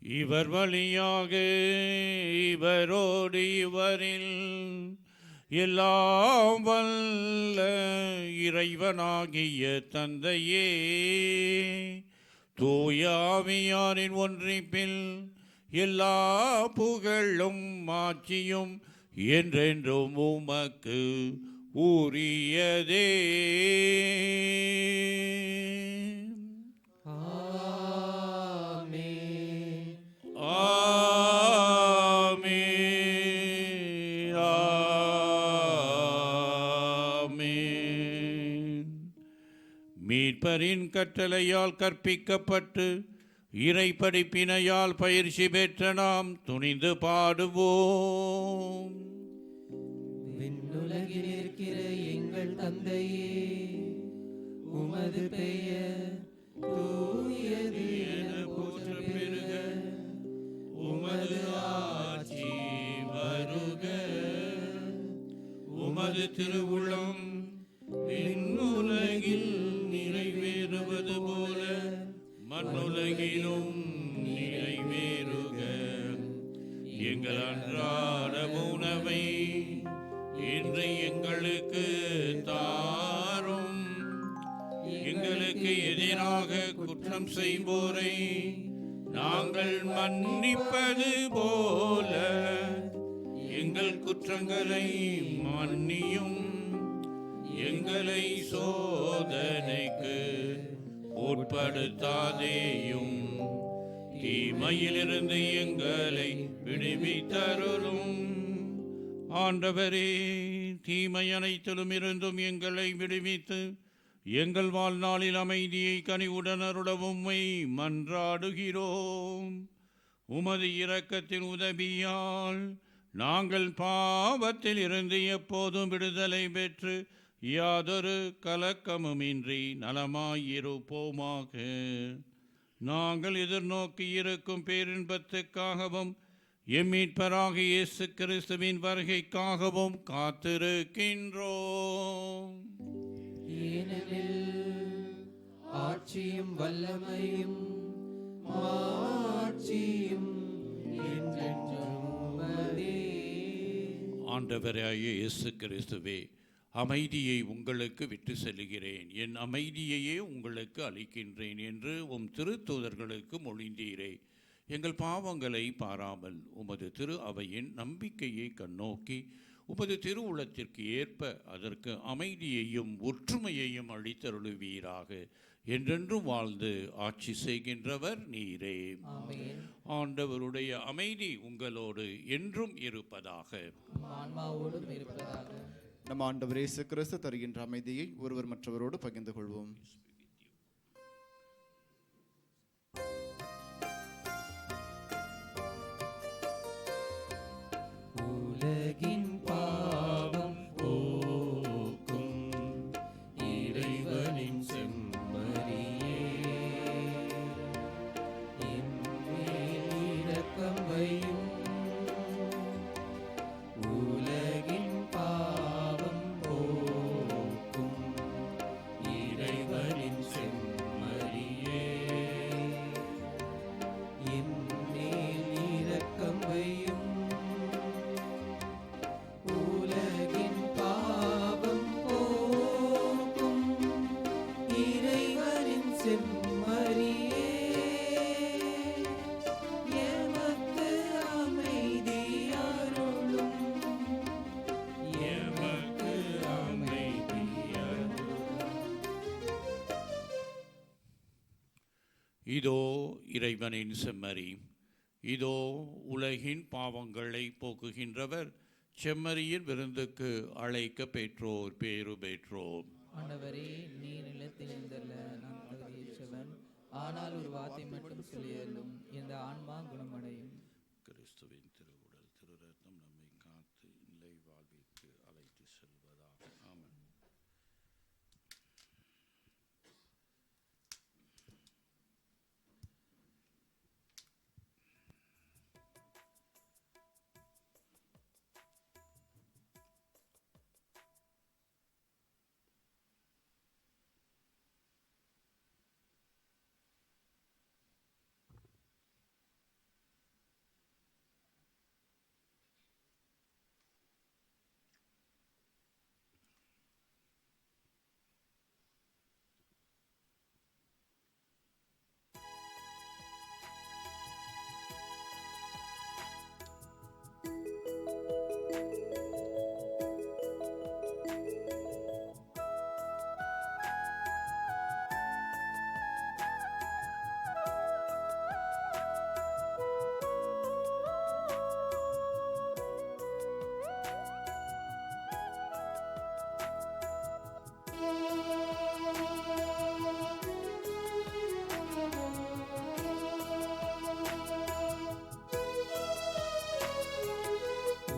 இவர் வழியாக இவரோடு இவரில் எல்லாம் வல்ல இறைவனாகிய தந்தையே, தூய ஆவியாரின் ஒன்றிப்பில் எல்லா புகழும் ஆட்சியும் என்றென்றும் உமக்கு உரியதே. மீட்பரின் கட்டளையால் கற்பிக்கப்பட்டு இறை படிப்பினையால் பயிற்சி பெற்ற நாம் துணிந்து பாடுவோம். விண்ணுலகில் இருக்கிற எங்கள் தந்தையே, உமது பெயர் தூயது என போற்ற பெறுக, உமது ஆட்சி வருக, உமது திருவுளம் விண்ணுலகில் நிறைவேறுவது போல மண்ணுலகிலும் நிறைவேறுக. எங்கள் அன்றாட உணவை இன்று எங்களுக்கு தாரும். எங்களுக்கு எதிராக குற்றம் செய்வோரை நாங்கள் மன்னிப்பது போல எங்கள் குற்றங்களை மன்னியும். எங்களை சோதனைக்கு உட்படுத்தாதேயும், தீமையிலிருந்து எங்களை விடுவித்தருளும். ஆண்டவரே, தீமை அனைத்திலும் இருந்தும் எங்களை விடுவித்து எங்கள் வாழ்நாளில் அமைதியை கனிவுடன் அருள உம்மை மன்றாடுகிறோம். உமது இரக்கத்தின் உதவியால் நாங்கள் பாவத்தில் இருந்து எப்போதும் விடுதலை பெற்று யாதொரு கலக்கமுமின்றி நலமாயிருப்போமாக. நாங்கள் எதிர்நோக்கி இருக்கும் பேரின்பத்துக்காகவும் எம்மீட்பராகிய இயேசு கிறிஸ்துவின் வருகைக்காகவும் காத்திருக்கின்றோம். ஏனெனில் ஆட்சியும் வல்லமையும் மாட்சியும் என்றென்றும் உமதே. ஆண்டவராகிய இயேசு கிறிஸ்துவே, அமைதியை உங்களுக்கு விட்டு செல்கிறேன், என் அமைதியையே உங்களுக்கு அளிக்கின்றேன் என்று உம் திருத்தூதர்களுக்கு மொழிந்தீரே. எங்கள் பாவங்களை பாராமல் உமது திரு அவையின் நம்பிக்கையை கண்ணோக்கி உமது திருவுளத்திற்கு ஏற்ப அதற்கு அமைதியையும் ஒற்றுமையையும் அளித்தருளுவீராக. என்றென்றும் வாழ்ந்து ஆட்சி செய்கின்றவர் நீரே. ஆமென். ஆண்டவருடைய அமைதி உங்களோடு என்றும் இருப்பதாக. ஆன்மாவோடும் இருப்பதாக. நம் ஆண்டவர் இயேசு கிறிஸ்து தருகின்ற அமைதியை ஒருவர் மற்றவரோடு பகிர்ந்து கொள்வோம். உலகின் பாவம் போக்கும் இறைவனின் செம்மறியே, என் மேல் இரக்கம் வையும். உலகின் பாவம் போக்கும் இறைவனின் செம்மறியே, என் மேல் இரக்கம் வையும். உலகின் பாவம் போக்கும் இறைவனின் செம்மறியே, எமக்கு அமைதி அருளும். எமக்கு அமைதி அருளும். இதோ இறைவனின் செம்மறி, இதோ உலகின் பாவங்களை போக்குகின்றவர். செம்மறியின் விருந்துக்கு அழைக்க பெற்றோர் பேறு பெற்றோர். ஆண்டவரே, நீ நிலத்தில் இருந்தல்ல நான் தகுதியற்றவன், ஆனால் ஒரு வார்த்தை மட்டும் சொல்லியல்லும் இந்த ஆன்மா குணமடையும். கிறிஸ்துவின் திருவுடல் திரு ரத்தம் நம்மை காத்து நிலை வாழ்விற்கு அழைத்து செல்வதாக. ஆமென்.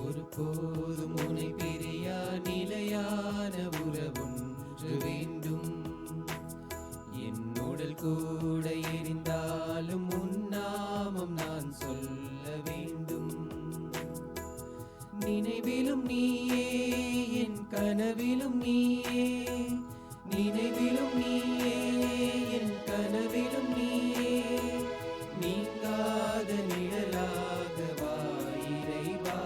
ஒருபோதும் உன்னை பிரியா நிலையான உறவொன்று வேண்டும். என் உடல் கூட எரிந்தாலும் உன் நாமம் நான் சொல்ல வேண்டும். நினைவிலும் நீயே, என் கனவிலும் நீயே. நினைவிலும் நீயே, என் கனவிலும் நீயே. நீங்காத நிழலாக வா இறைவா.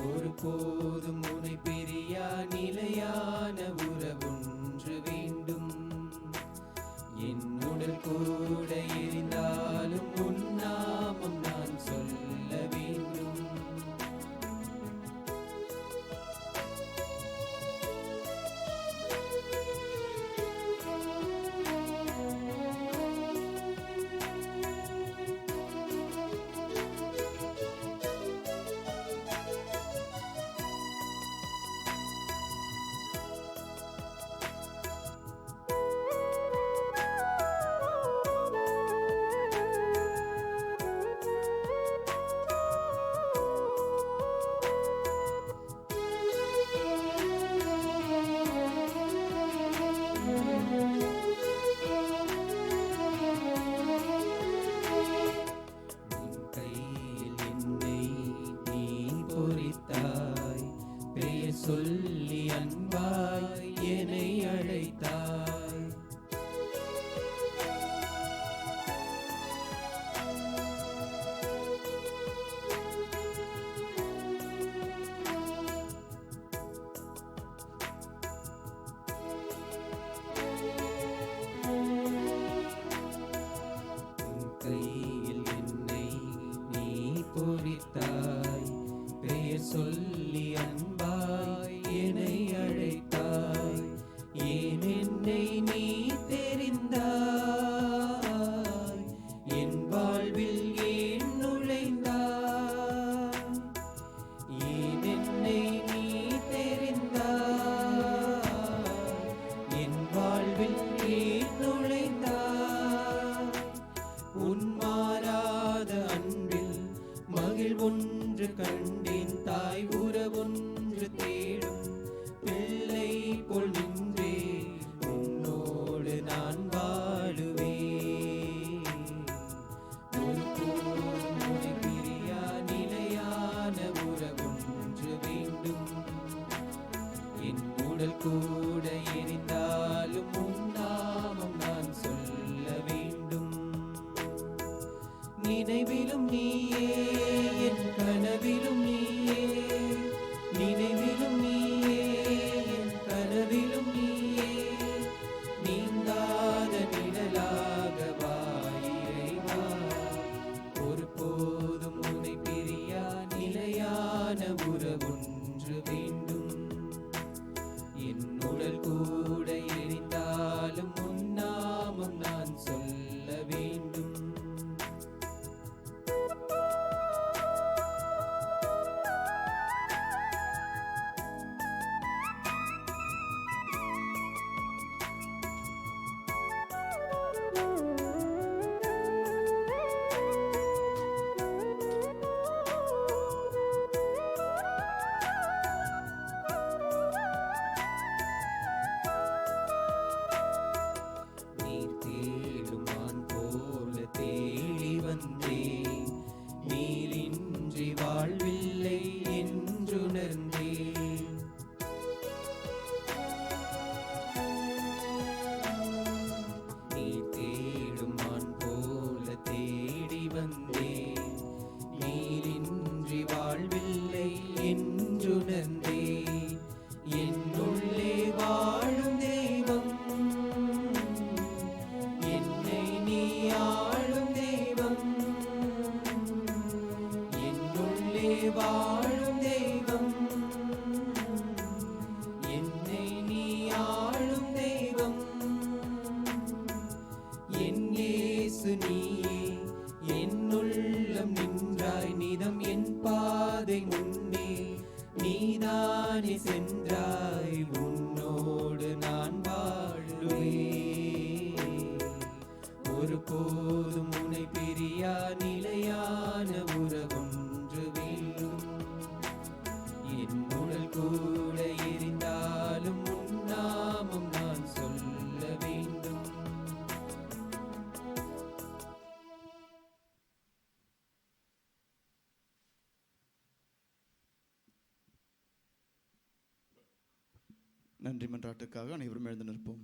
ஒருபோதும் உன்னை பிரியா நிலையான உறவொன்று வேண்டும். என் உடல் கூட எரிந்தாலும் உன் நாமம் நான் சொல்ல வேண்டும். சொல்லி அன்பாய் என்னை அழைத்தாய். ஏன் என்னை நீ தெரிந்தாய், என் வாழ்வில் ஏன் நுழைந்தாய். ஏன் என்னை நீ தெரிந்தாய், என் வாழ்வில் ஏன் நுழைந்தாய். உன் மாறாத அன்பில் மகிழ்வொன்று கண்டேன், தாய் உறவொன்று தேடும் பிள்ளை போல் நின்றே உன்னோடு நான் வாழுவேன். ஒருபோதும் உன்னை பிரியா நிலையான உறவொன்று வேண்டும். என் உடல் கூட எரிந்தாலும் உன் நாமம் நான் சொல்ல வேண்டும். நினைவிலும் நீயே, என் கனவிலும் நீயே. நினைவிலும் நீயே, என் கனவிலும் நீயே. நீங்காத நிழலாக வா இறைவா. ஒருபோதும் உன்னை பிரியா நிலையான உறவொன்று வேண்டும். என் உடல் கூட எரிந்தாலும் உன் நாமம் நான் சொல்ல வேண்டும். நீர் தேடும் மான் போல தேடி வந்தேன். நீரின்றி வாழ்வில்லை என்றுணர்ந்தேன். நீர் தேடும் மான் போல தேடி வந்தேன். நீரின்றி வாழ்வில்லை என்றுணர்ந்தேன். என்னுள்ளே வாழும் தெய்வம், என்னை நீ ஆளும் தெய்வம். என்னுள்ளே வாழும் தெய்வம், என்னை நீ ஆளும் தெய்வம். என் இயேசு நீயே, என் உள்ளம் நின்றாய். நிதம் என் பாதை முன்னே நீதானே சென்றாய். உன்னோடு நான் வாழுவேன். ஒருபோதும் உன்னை பிரியா நிலையான உறவொன்று வேண்டும். என் உடல் கூட எரிந்தாலும் உன் நாமம் நான் சொல்ல வேண்டும். நன்றி மன்றாட்டுக்காக அனைவரும் எழுந்து நிற்போம்.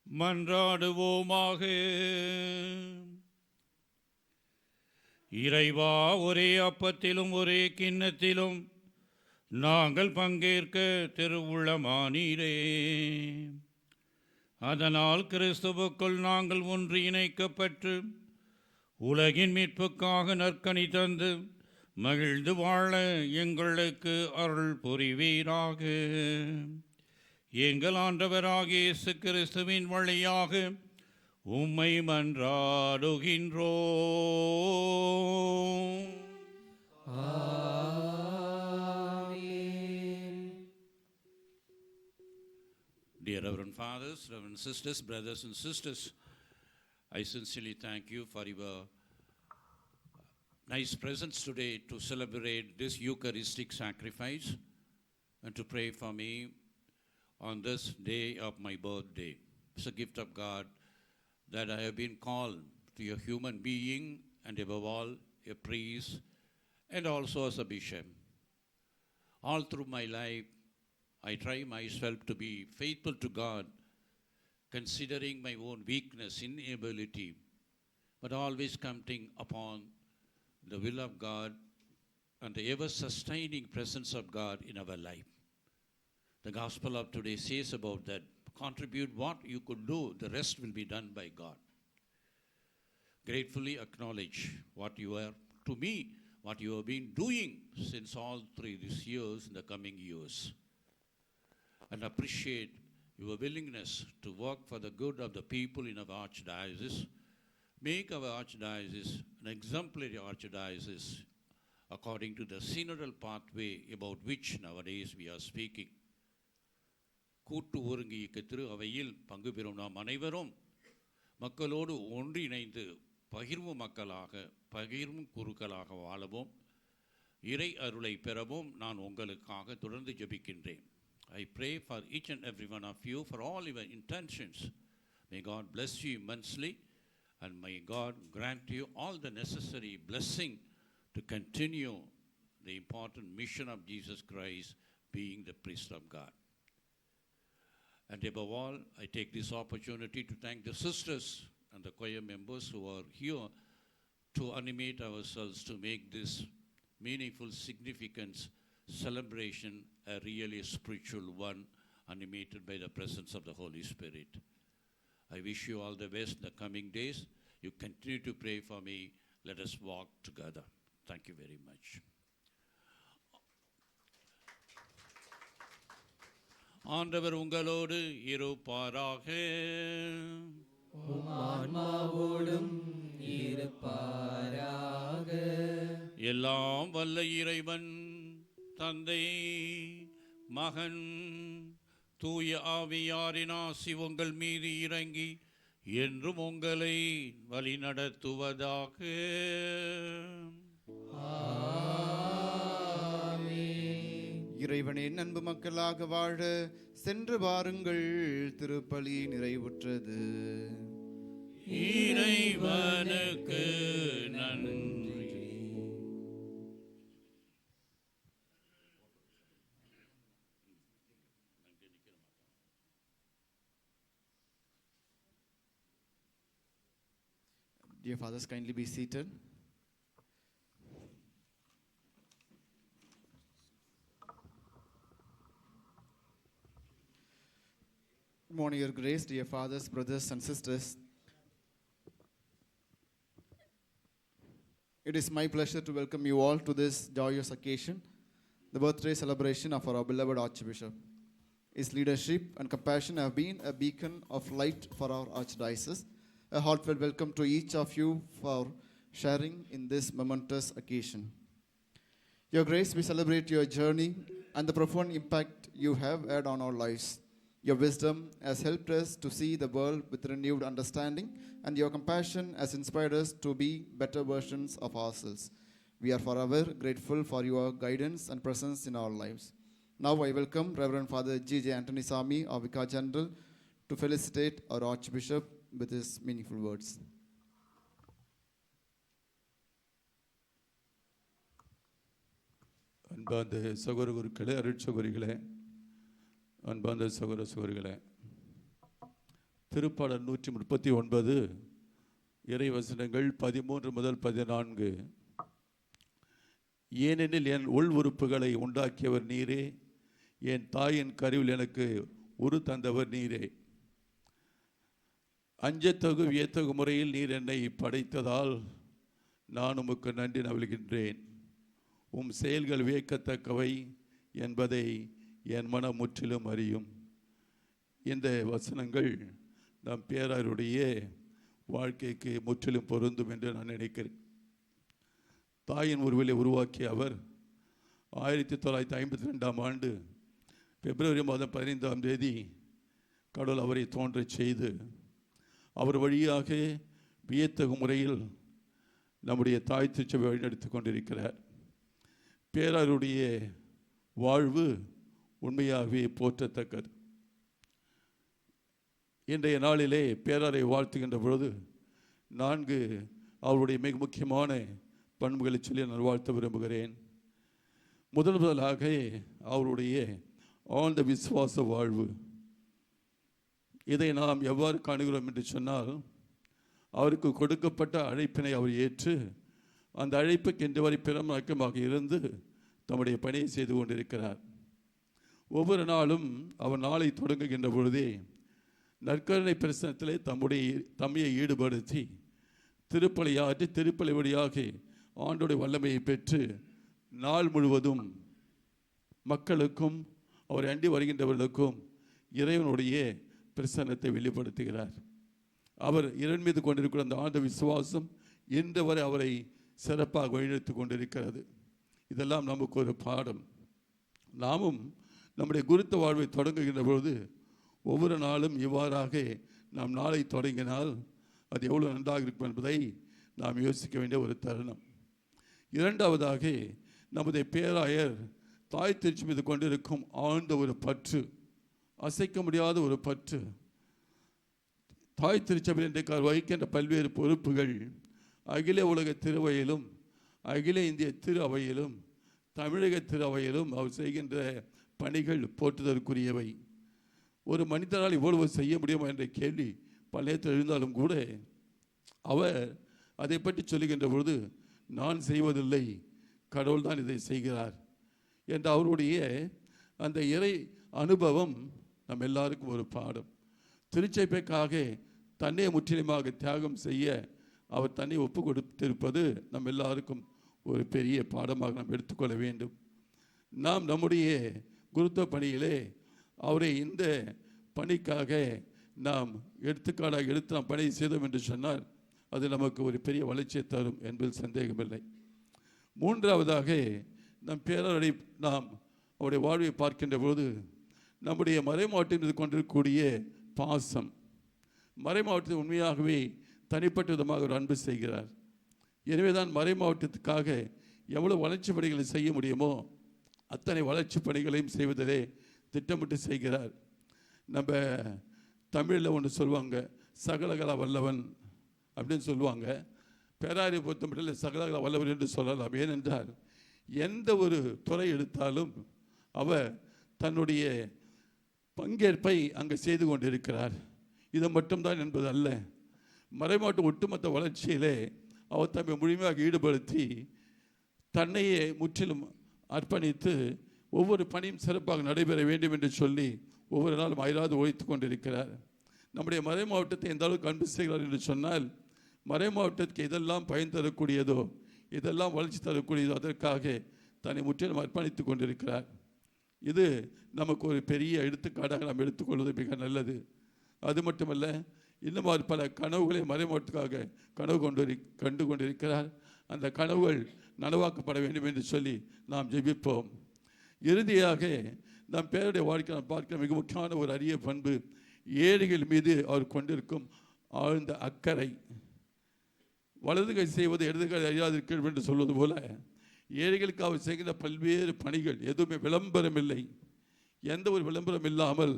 மன்றாடுவோமாக. இறைவா, ஒரே அப்பத்திலும் ஒரே கிண்ணத்திலும் நாங்கள் பங்கேற்க திருவுள்ளமானீரே. அதனால் கிறிஸ்துவுக்குள் நாங்கள் ஒன்று இணைக்கப்பட்டு உலகின் மீட்புக்காக நற்கனி தந்து மகிழ்ந்து வாழ எங்களுக்கு அருள் புரிவீராக. எங்கள் ஆண்டவராகிய இயேசு கிறிஸ்துவின் வழியாக உம்மை மன்றாடுகின்றோம். Dear Reverend Fathers, Reverend Sisters, brothers and sisters, I sincerely thank you for your nice presence today to celebrate this Eucharistic sacrifice and to pray for me on this day of my birthday. It's a gift of God that I have been called to a human being and above all a priest and also as a bishop. All through my life, I try myself to be faithful to God, considering my own weakness, inability, but always counting upon the will of God and the ever-sustaining presence of God in our life. The gospel of today says about that. Contribute what you could do, the rest will be done by God. gratefully acknowledge what you are, to me, what you have been doing since all these years in the coming years, and appreciate your willingness to work for the good of the people in our archdiocese, make our archdiocese an exemplary archdiocese according to the synodal pathway about which nowadays we are speaking. கூட்டு ஒருங்கிய திரு அவையில் பங்கு பெறும் நாம் அனைவரும் மக்களோடு ஒன்றிணைந்து பகிர்வு மக்களாக பகிர்வும் குருக்களாக வாழவும் இறை அருளை பெறவும் நான் உங்களுக்காக தொடர்ந்து ஜெபிக்கின்றேன். I pray for each and every one of you for all your intentions. May God bless you immensely, and may God grant you all the necessary blessing to continue the important mission of Jesus Christ, being the priest of God. And above all, I take this opportunity to thank the sisters and the choir members who are here to animate ourselves to make this meaningful significance celebration a really spiritual one, animated by the presence of the Holy Spirit. I wish you all the best in the coming days. You continue to pray for me. Let us walk together. Thank you very much. ஆண்டவர் உங்களோடு இருப்பாராக. ஆன்மாவோடும் இருப்பாராக. எல்லாம் வல்ல இறைவன் தந்தை மகன் தூய ஆவியாரின் ஆசி உங்கள் மீது இறங்கி என்றும் உங்களை வழிநடத்துவதாக. இறைவனின் அன்பு மக்களாக வாழ சென்று வாருங்கள், திருப்பலி நிறைவுற்றது. இறைவனுக்கு நன்றி. Dear fathers, kindly be seated. Good morning, Your Grace, dear fathers, brothers, and sisters. It is my pleasure to welcome you all to this joyous occasion, the birthday celebration of our beloved Archbishop. His leadership and compassion have been a beacon of light for our Archdiocese. A heartfelt welcome to each of you for sharing in this momentous occasion. Your Grace, we celebrate your journey and the profound impact you have had on our lives. Your wisdom has helped us to see the world with renewed understanding, and your compassion has inspired us to be better versions of ourselves. We are forever grateful for your guidance and presence in our lives. Now I welcome Reverend Father G.J. Antony Sami, our Vicar General, to felicitate our Archbishop with his meaningful words. அன்பார்ந்த சகோதரர்களே, அருட்சகோதரிகளே, அன்பார்ந்த சகோதர சகோதரிகளே, திருப்பாடல் 139 இறை வசனங்கள் 13 முதல் 14. ஏனெனில் என் உள் உறுப்புகளை உண்டாக்கியவர் நீரே, என் தாயின் கருவில் எனக்கு உரு தந்தவர் நீரே. அஞ்சத்தகு வியத்தகு முறையில் நீர் என்னை படைத்ததால் நான் உமக்கு நன்றி நல்கின்றேன். உம் செயல்கள் வியக்கத்தக்கவை என்பதை என் மனம் முற்றிலும் அறியும். இந்த வசனங்கள் நம் பேராருடைய வாழ்க்கைக்கு முற்றிலும் பொருந்தும் என்று நான் நினைக்கிறேன். தாயின் உருவிலை உருவாக்கிய அவர் 1952ஆம் ஆண்டு பிப்ரவரி மாதம் 15ஆம் தேதி கடவுள் அவரை தோன்றச் செய்து அவர் வழியாக வியத்தகு முறையில் நம்முடைய தாய் திருச்சபை வழிநடத்தி கொண்டிருக்கிறார். பேராருடைய வாழ்வு உண்மையாகவே போற்றத்தக்கது. இன்றைய நாளிலே பேராரை வாழ்த்துகின்ற பொழுது 4 அவருடைய மிக முக்கியமான பண்புகளை சொல்லி நான் வாழ்த்த விரும்புகிறேன். முதலாக அவருடைய ஆழ்ந்த விசுவாச வாழ்வு. இதை நாம் எவ்வாறு காணுகிறோம் என்று சொன்னால், அவருக்கு கொடுக்கப்பட்ட அழைப்பினை அவர் ஏற்று அந்த அழைப்புக்கு இன்று வரை பிரமாக்கமாக இருந்து தம்முடைய பணியை செய்து கொண்டிருக்கிறார். ஒவ்வொரு நாளும் அவர் நாளை தொடங்குகின்ற பொழுதே நற்கருணை பிரசனத்திலே தம்மையை ஈடுபடுத்தி திருப்பலியாற்றி திருப்பலி வழியாக ஆண்டோடைய வல்லமையை பெற்று நாள் முழுவதும் மக்களுக்கும் அவரை அண்டி வருகின்றவர்களுக்கும் இறைவனுடைய பிரசன்னத்தை வெளிப்படுத்துகிறார். அவர் இறைவன் மீது கொண்டிருக்கிற அந்த ஆழ்ந்த விசுவாசம் இன்று வரை அவரை சிறப்பாக வழிநடத்தி கொண்டிருக்கிறது. இதெல்லாம் நமக்கு ஒரு பாடம். நாமும் நம்முடைய குருத்த வாழ்வை தொடங்குகின்ற பொழுது ஒவ்வொரு நாளும் இவ்வாறாக நாம் நாளை தொடங்கினால் அது எவ்வளோ நன்றாக இருக்கும் என்பதை நாம் யோசிக்க வேண்டிய ஒரு தருணம். இரண்டாவதாக நமது பேராயர் தாய் திருச்சி மீது கொண்டிருக்கும் ஆழ்ந்த ஒரு பற்று, அசைக்க முடியாத ஒரு பற்று. தாய் திருச்சபையில் இன்றைக்கு அவர் வகிக்கின்ற பல்வேறு பொறுப்புகள் அகில உலக திருவையிலும் அகில இந்திய திரு அவையிலும் தமிழக திரு அவையிலும் அவர் செய்கின்ற பணிகள் போற்றுதற்குரியவை. ஒரு மனிதனால் இவ்வளவு செய்ய முடியுமா என்ற கேள்வி பல நேரத்தில் எழுந்தாலும் கூட அவர் அதை பற்றி சொல்லுகின்ற பொழுது நான் செய்வதில்லை, கடவுள் தான் இதை செய்கிறார் என்ற அவருடைய அந்த இறை அனுபவம் நம் எல்லாருக்கும் ஒரு பாடம். திருச்சபைக்காக தன்னை முற்றிலுமாக தியாகம் செய்ய அவர் தன்னை ஒப்பு கொடுத்திருப்பது நம் எல்லாருக்கும் ஒரு பெரிய பாடமாக நாம் எடுத்துக்கொள்ள வேண்டும். நாம் நம்முடைய குருத்துவ பணியிலே அவரை இந்த பணிக்காக நாம் எடுத்துக்காடாக எடுத்து நாம் பணி செய்தோம் என்று சொன்னால் அது நமக்கு ஒரு பெரிய வளர்ச்சியை தரும் என்பதில் சந்தேகமில்லை. மூன்றாவதாக நம் பேரரை நாம் அவருடைய வாழ்வை பார்க்கின்ற பொழுது நம்முடைய மறைமாவட்டத்தின் மீது கொண்டிருக்கக்கூடிய பாசம், மறைமாவட்டத்தை உண்மையாகவே தனிப்பட்ட விதமாக ஒரு அன்பு செய்கிறார். எனவே தான் மறைமாவட்டத்துக்காக எவ்வளவு வளர்ச்சி பணிகளை செய்ய முடியுமோ அத்தனை வளர்ச்சி பணிகளையும் செய்வதிலே திட்டமிட்டு செய்கிறார். நம்ம தமிழில் ஒன்று சொல்லுவாங்க, சகலகலா வல்லவன் அப்படின்னு சொல்லுவாங்க. பேராரை பொறுத்த மட்டும் சகலகலா வல்லவன் என்று சொல்லலாம். ஏனென்றால் எந்த ஒரு துறை எடுத்தாலும் அவர் தன்னுடைய பங்கேற்பை அங்கே செய்து கொண்டிருக்கிறார். இது மட்டும்தான் என்பது அல்ல, மறைமாவட்ட ஒட்டுமொத்த வளர்ச்சியிலே அவர் தம்மை முழுமையாக ஈடுபடுத்தி தன்னையே முற்றிலும் அர்ப்பணித்து ஒவ்வொரு பணியும் சிறப்பாக நடைபெற வேண்டும் என்று சொல்லி ஒவ்வொரு நாளும் அயராது உழைத்து கொண்டிருக்கிறார். நம்முடைய மறை மாவட்டத்தை எந்த அளவுக்கு அன்பு செய்கிறார் என்று சொன்னால், மறை மாவட்டத்துக்கு இதெல்லாம் பயன் தரக்கூடியதோ இதெல்லாம் வளர்ச்சி தரக்கூடியதோ அதற்காக தன்னை முற்றிலும் அர்ப்பணித்து கொண்டிருக்கிறார். இது நமக்கு ஒரு பெரிய எடுத்துக்காட்டாக நாம் எடுத்துக்கொள்வது மிக நல்லது. அது மட்டுமல்ல, இன்னும் அவர் பல கனவுகளை மறை மாவட்டத்துக்காக கனவு கண்டு கொண்டிருக்கிறார். அந்த கனவுகள் நனவாக்கப்பட வேண்டும் என்று சொல்லி நாம் ஜெபிப்போம். இறுதியாக நாம் பேருடைய வாழ்க்கை நாம் பார்க்கிற மிக முக்கியமான ஒரு அரிய பண்பு, ஏழைகள் மீது அவர் கொண்டிருக்கும் ஆழ்ந்த அக்கறை. வலது கை செய்வது இடது கை அறியாதிருக்க என்று சொல்வது போல ஏழைகளுக்கு அவர் செய்கிற பல்வேறு பணிகள் எதுவுமே விளம்பரம் இல்லை. எந்த ஒரு விளம்பரம் இல்லாமல்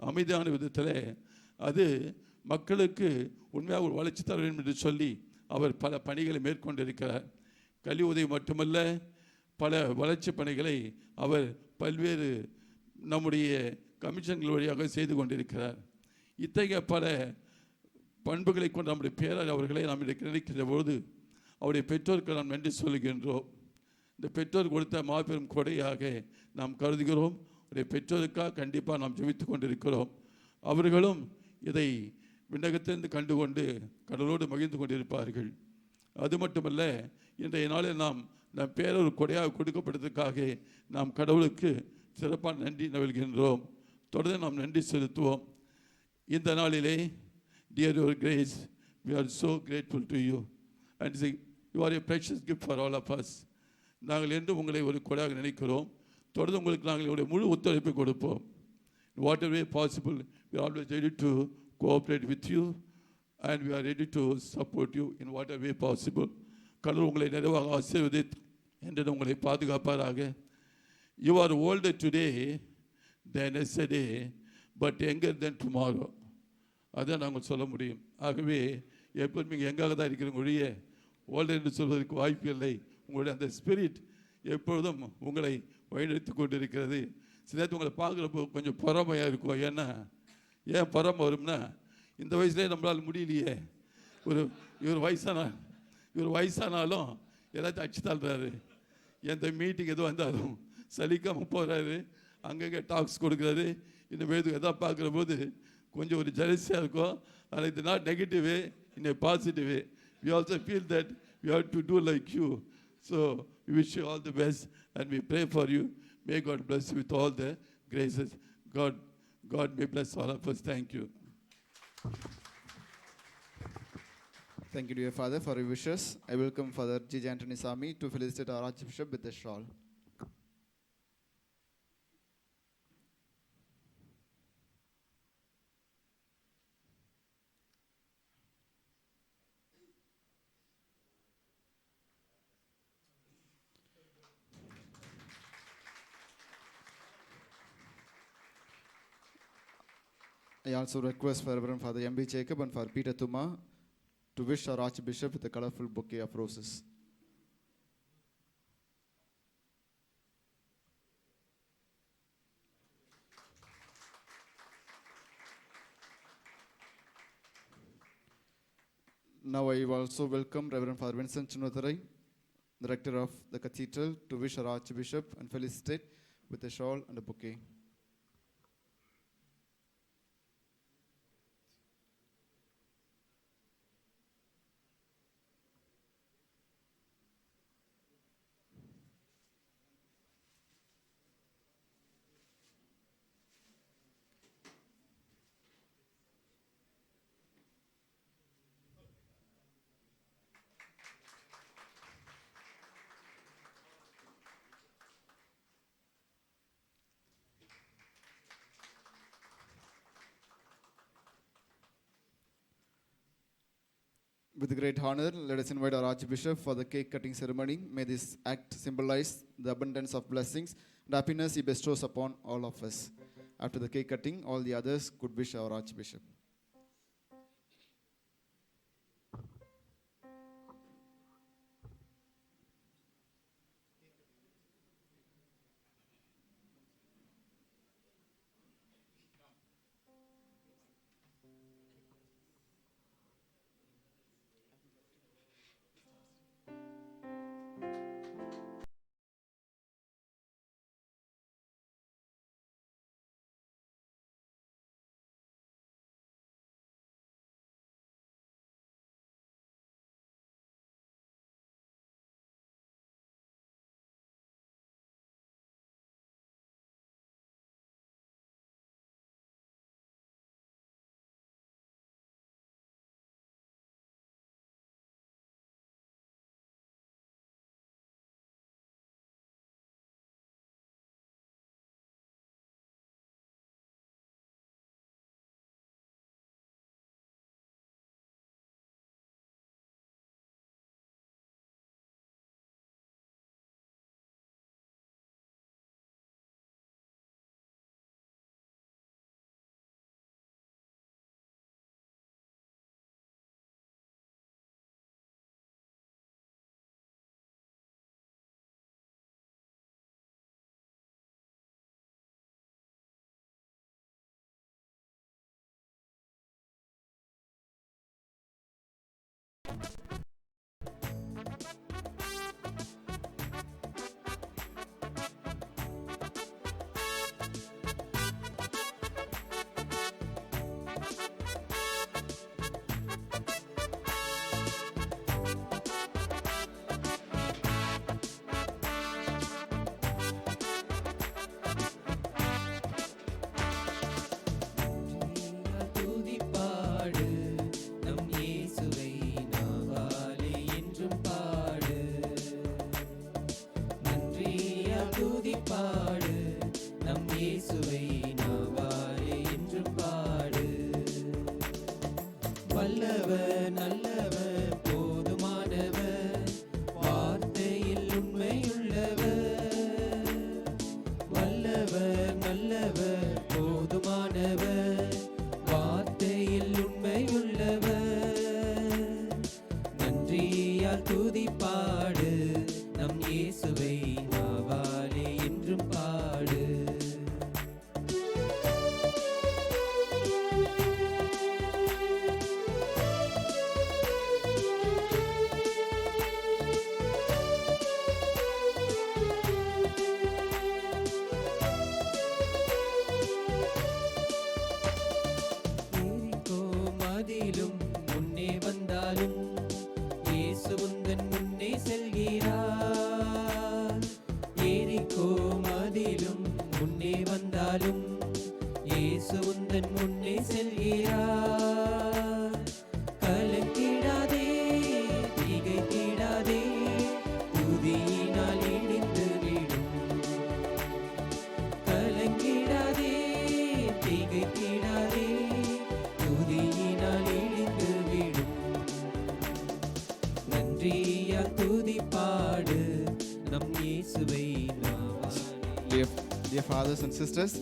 அமைதியான விதத்தில் அது மக்களுக்கு உண்மையாக ஒரு வளர்ச்சி தர வேண்டும் என்று சொல்லி அவர் பல பணிகளை மேற்கொண்டிருக்கிறார். கல்வி உதவி மட்டுமல்ல, பல வளர்ச்சி பணிகளை அவர் பல்வேறு நம்முடைய கமிஷன்கள் வழியாக செய்து கொண்டிருக்கிறார். இத்தகைய பல பண்புகளை கொண்டு நம்முடைய பேரர் அவர்களை நாம் இன்றைக்கு நினைக்கின்ற பொழுது அவருடைய பெற்றோருக்கு நாம் நன்றி சொல்லுகின்றோம். இந்த பெற்றோர் கொடுத்த மாபெரும் கொடையாக நாம் கருதுகிறோம். அவருடைய பெற்றோருக்காக கண்டிப்பாக நாம் ஜெபித்து கொண்டிருக்கிறோம். அவர்களும் இதை விண்ணகத்திலிருந்து கண்டுகொண்டு கடவுளோடு மகிழ்ந்து கொண்டிருப்பார்கள். அது மட்டுமல்ல, இன்றைய நாளில் நாம் நம் பேரொரு கொடையாக கொடுக்கப்பட்டதற்காக நாம் கடவுளுக்கு சிறப்பான நன்றி நல்கின்றோம். தொடர்ந்து நாம் நன்றி செலுத்துவோம். இந்த நாளிலே, dear your grace, we are so grateful to you and you are a precious gift for all of us. நாங்கள் என்று உங்களை ஒரு கொடையாக நினைக்கிறோம். தொடர்ந்து உங்களுக்கு நாங்கள் முழு ஒத்துழைப்பை கொடுப்போம். Whatever way possible, we are always ready to cooperate with you and we are ready to support you in whatever way possible. கடவுள் உங்களை நிறைவாக ஆசீர்வதித்து என்று உங்களை பாதுகாப்பாராக. You are older today than yesterday, but younger than tomorrow. அதான் நாங்கள் சொல்ல முடியும். ஆகவே எப்போதும் நீங்கள் எங்காக தான் இருக்கிற ஒழிய ஓல்டர் என்று சொல்வதற்கு வாய்ப்பு இல்லை. உங்களுடைய அந்த ஸ்பிரிட் எப்பொழுதும் உங்களை வழிநடத்தி கொண்டு இருக்கிறது. சில நேரத்தில் உங்களை பார்க்குறப்போ கொஞ்சம் பொறாமையாக இருக்கும். ஏன்னா ஏன் பொறாமை வரும்னா, இந்த வயசுலேயே நம்மளால் முடியலையே, இவர் வயசானாலும் எல்லாத்தையும் அடிச்சு தள்ளுறாரு. எந்த மீட்டிங் எதுவும் வந்தாலும் சலிக்காமல் போகிறாரு, அங்கங்கே டாக்ஸ் கொடுக்குறாரு. இன்னும் எதாவது பார்க்குற போது கொஞ்சம் ஒரு ஜெலஸியாக இருக்கும். ஆனால் இது நாட் நெகட்டிவு, இன்னும் positive. we also feel that we have to do like you. So we wish you all the best and we pray for you. May God bless you with all the graces. God may bless all of us. Thank you. Thank you, dear Father, for your wishes. I welcome Father G. Anthony Sami to felicitate our Archbishop with the shawl. I also request for Reverend Father M.B. Jacob and for Peter Thuma to wish our Archbishop with a colorful bouquet of roses. Now I also welcome Reverend Father Vincent Chinotharai, the rector of the cathedral, to wish our Archbishop and felicitate with a shawl and a bouquet. With great honor, let us invite our Archbishop for the cake cutting ceremony. May this act symbolize the abundance of blessings and happiness he bestows upon all of us. After the cake cutting, all the others could wish our Archbishop. உந்தன் முன்னே செல்கிறார். கலங்கிடாதே, திகைத்திடாதே, துதியினால் இடிந்து விடும். கலங்கிடாதே, திகைத்திடாதே, துதியினால் இடிந்து விடும். நன்றியா துதி பாடு நம் இயேசுவை நாவாலே. Dear fathers and sisters,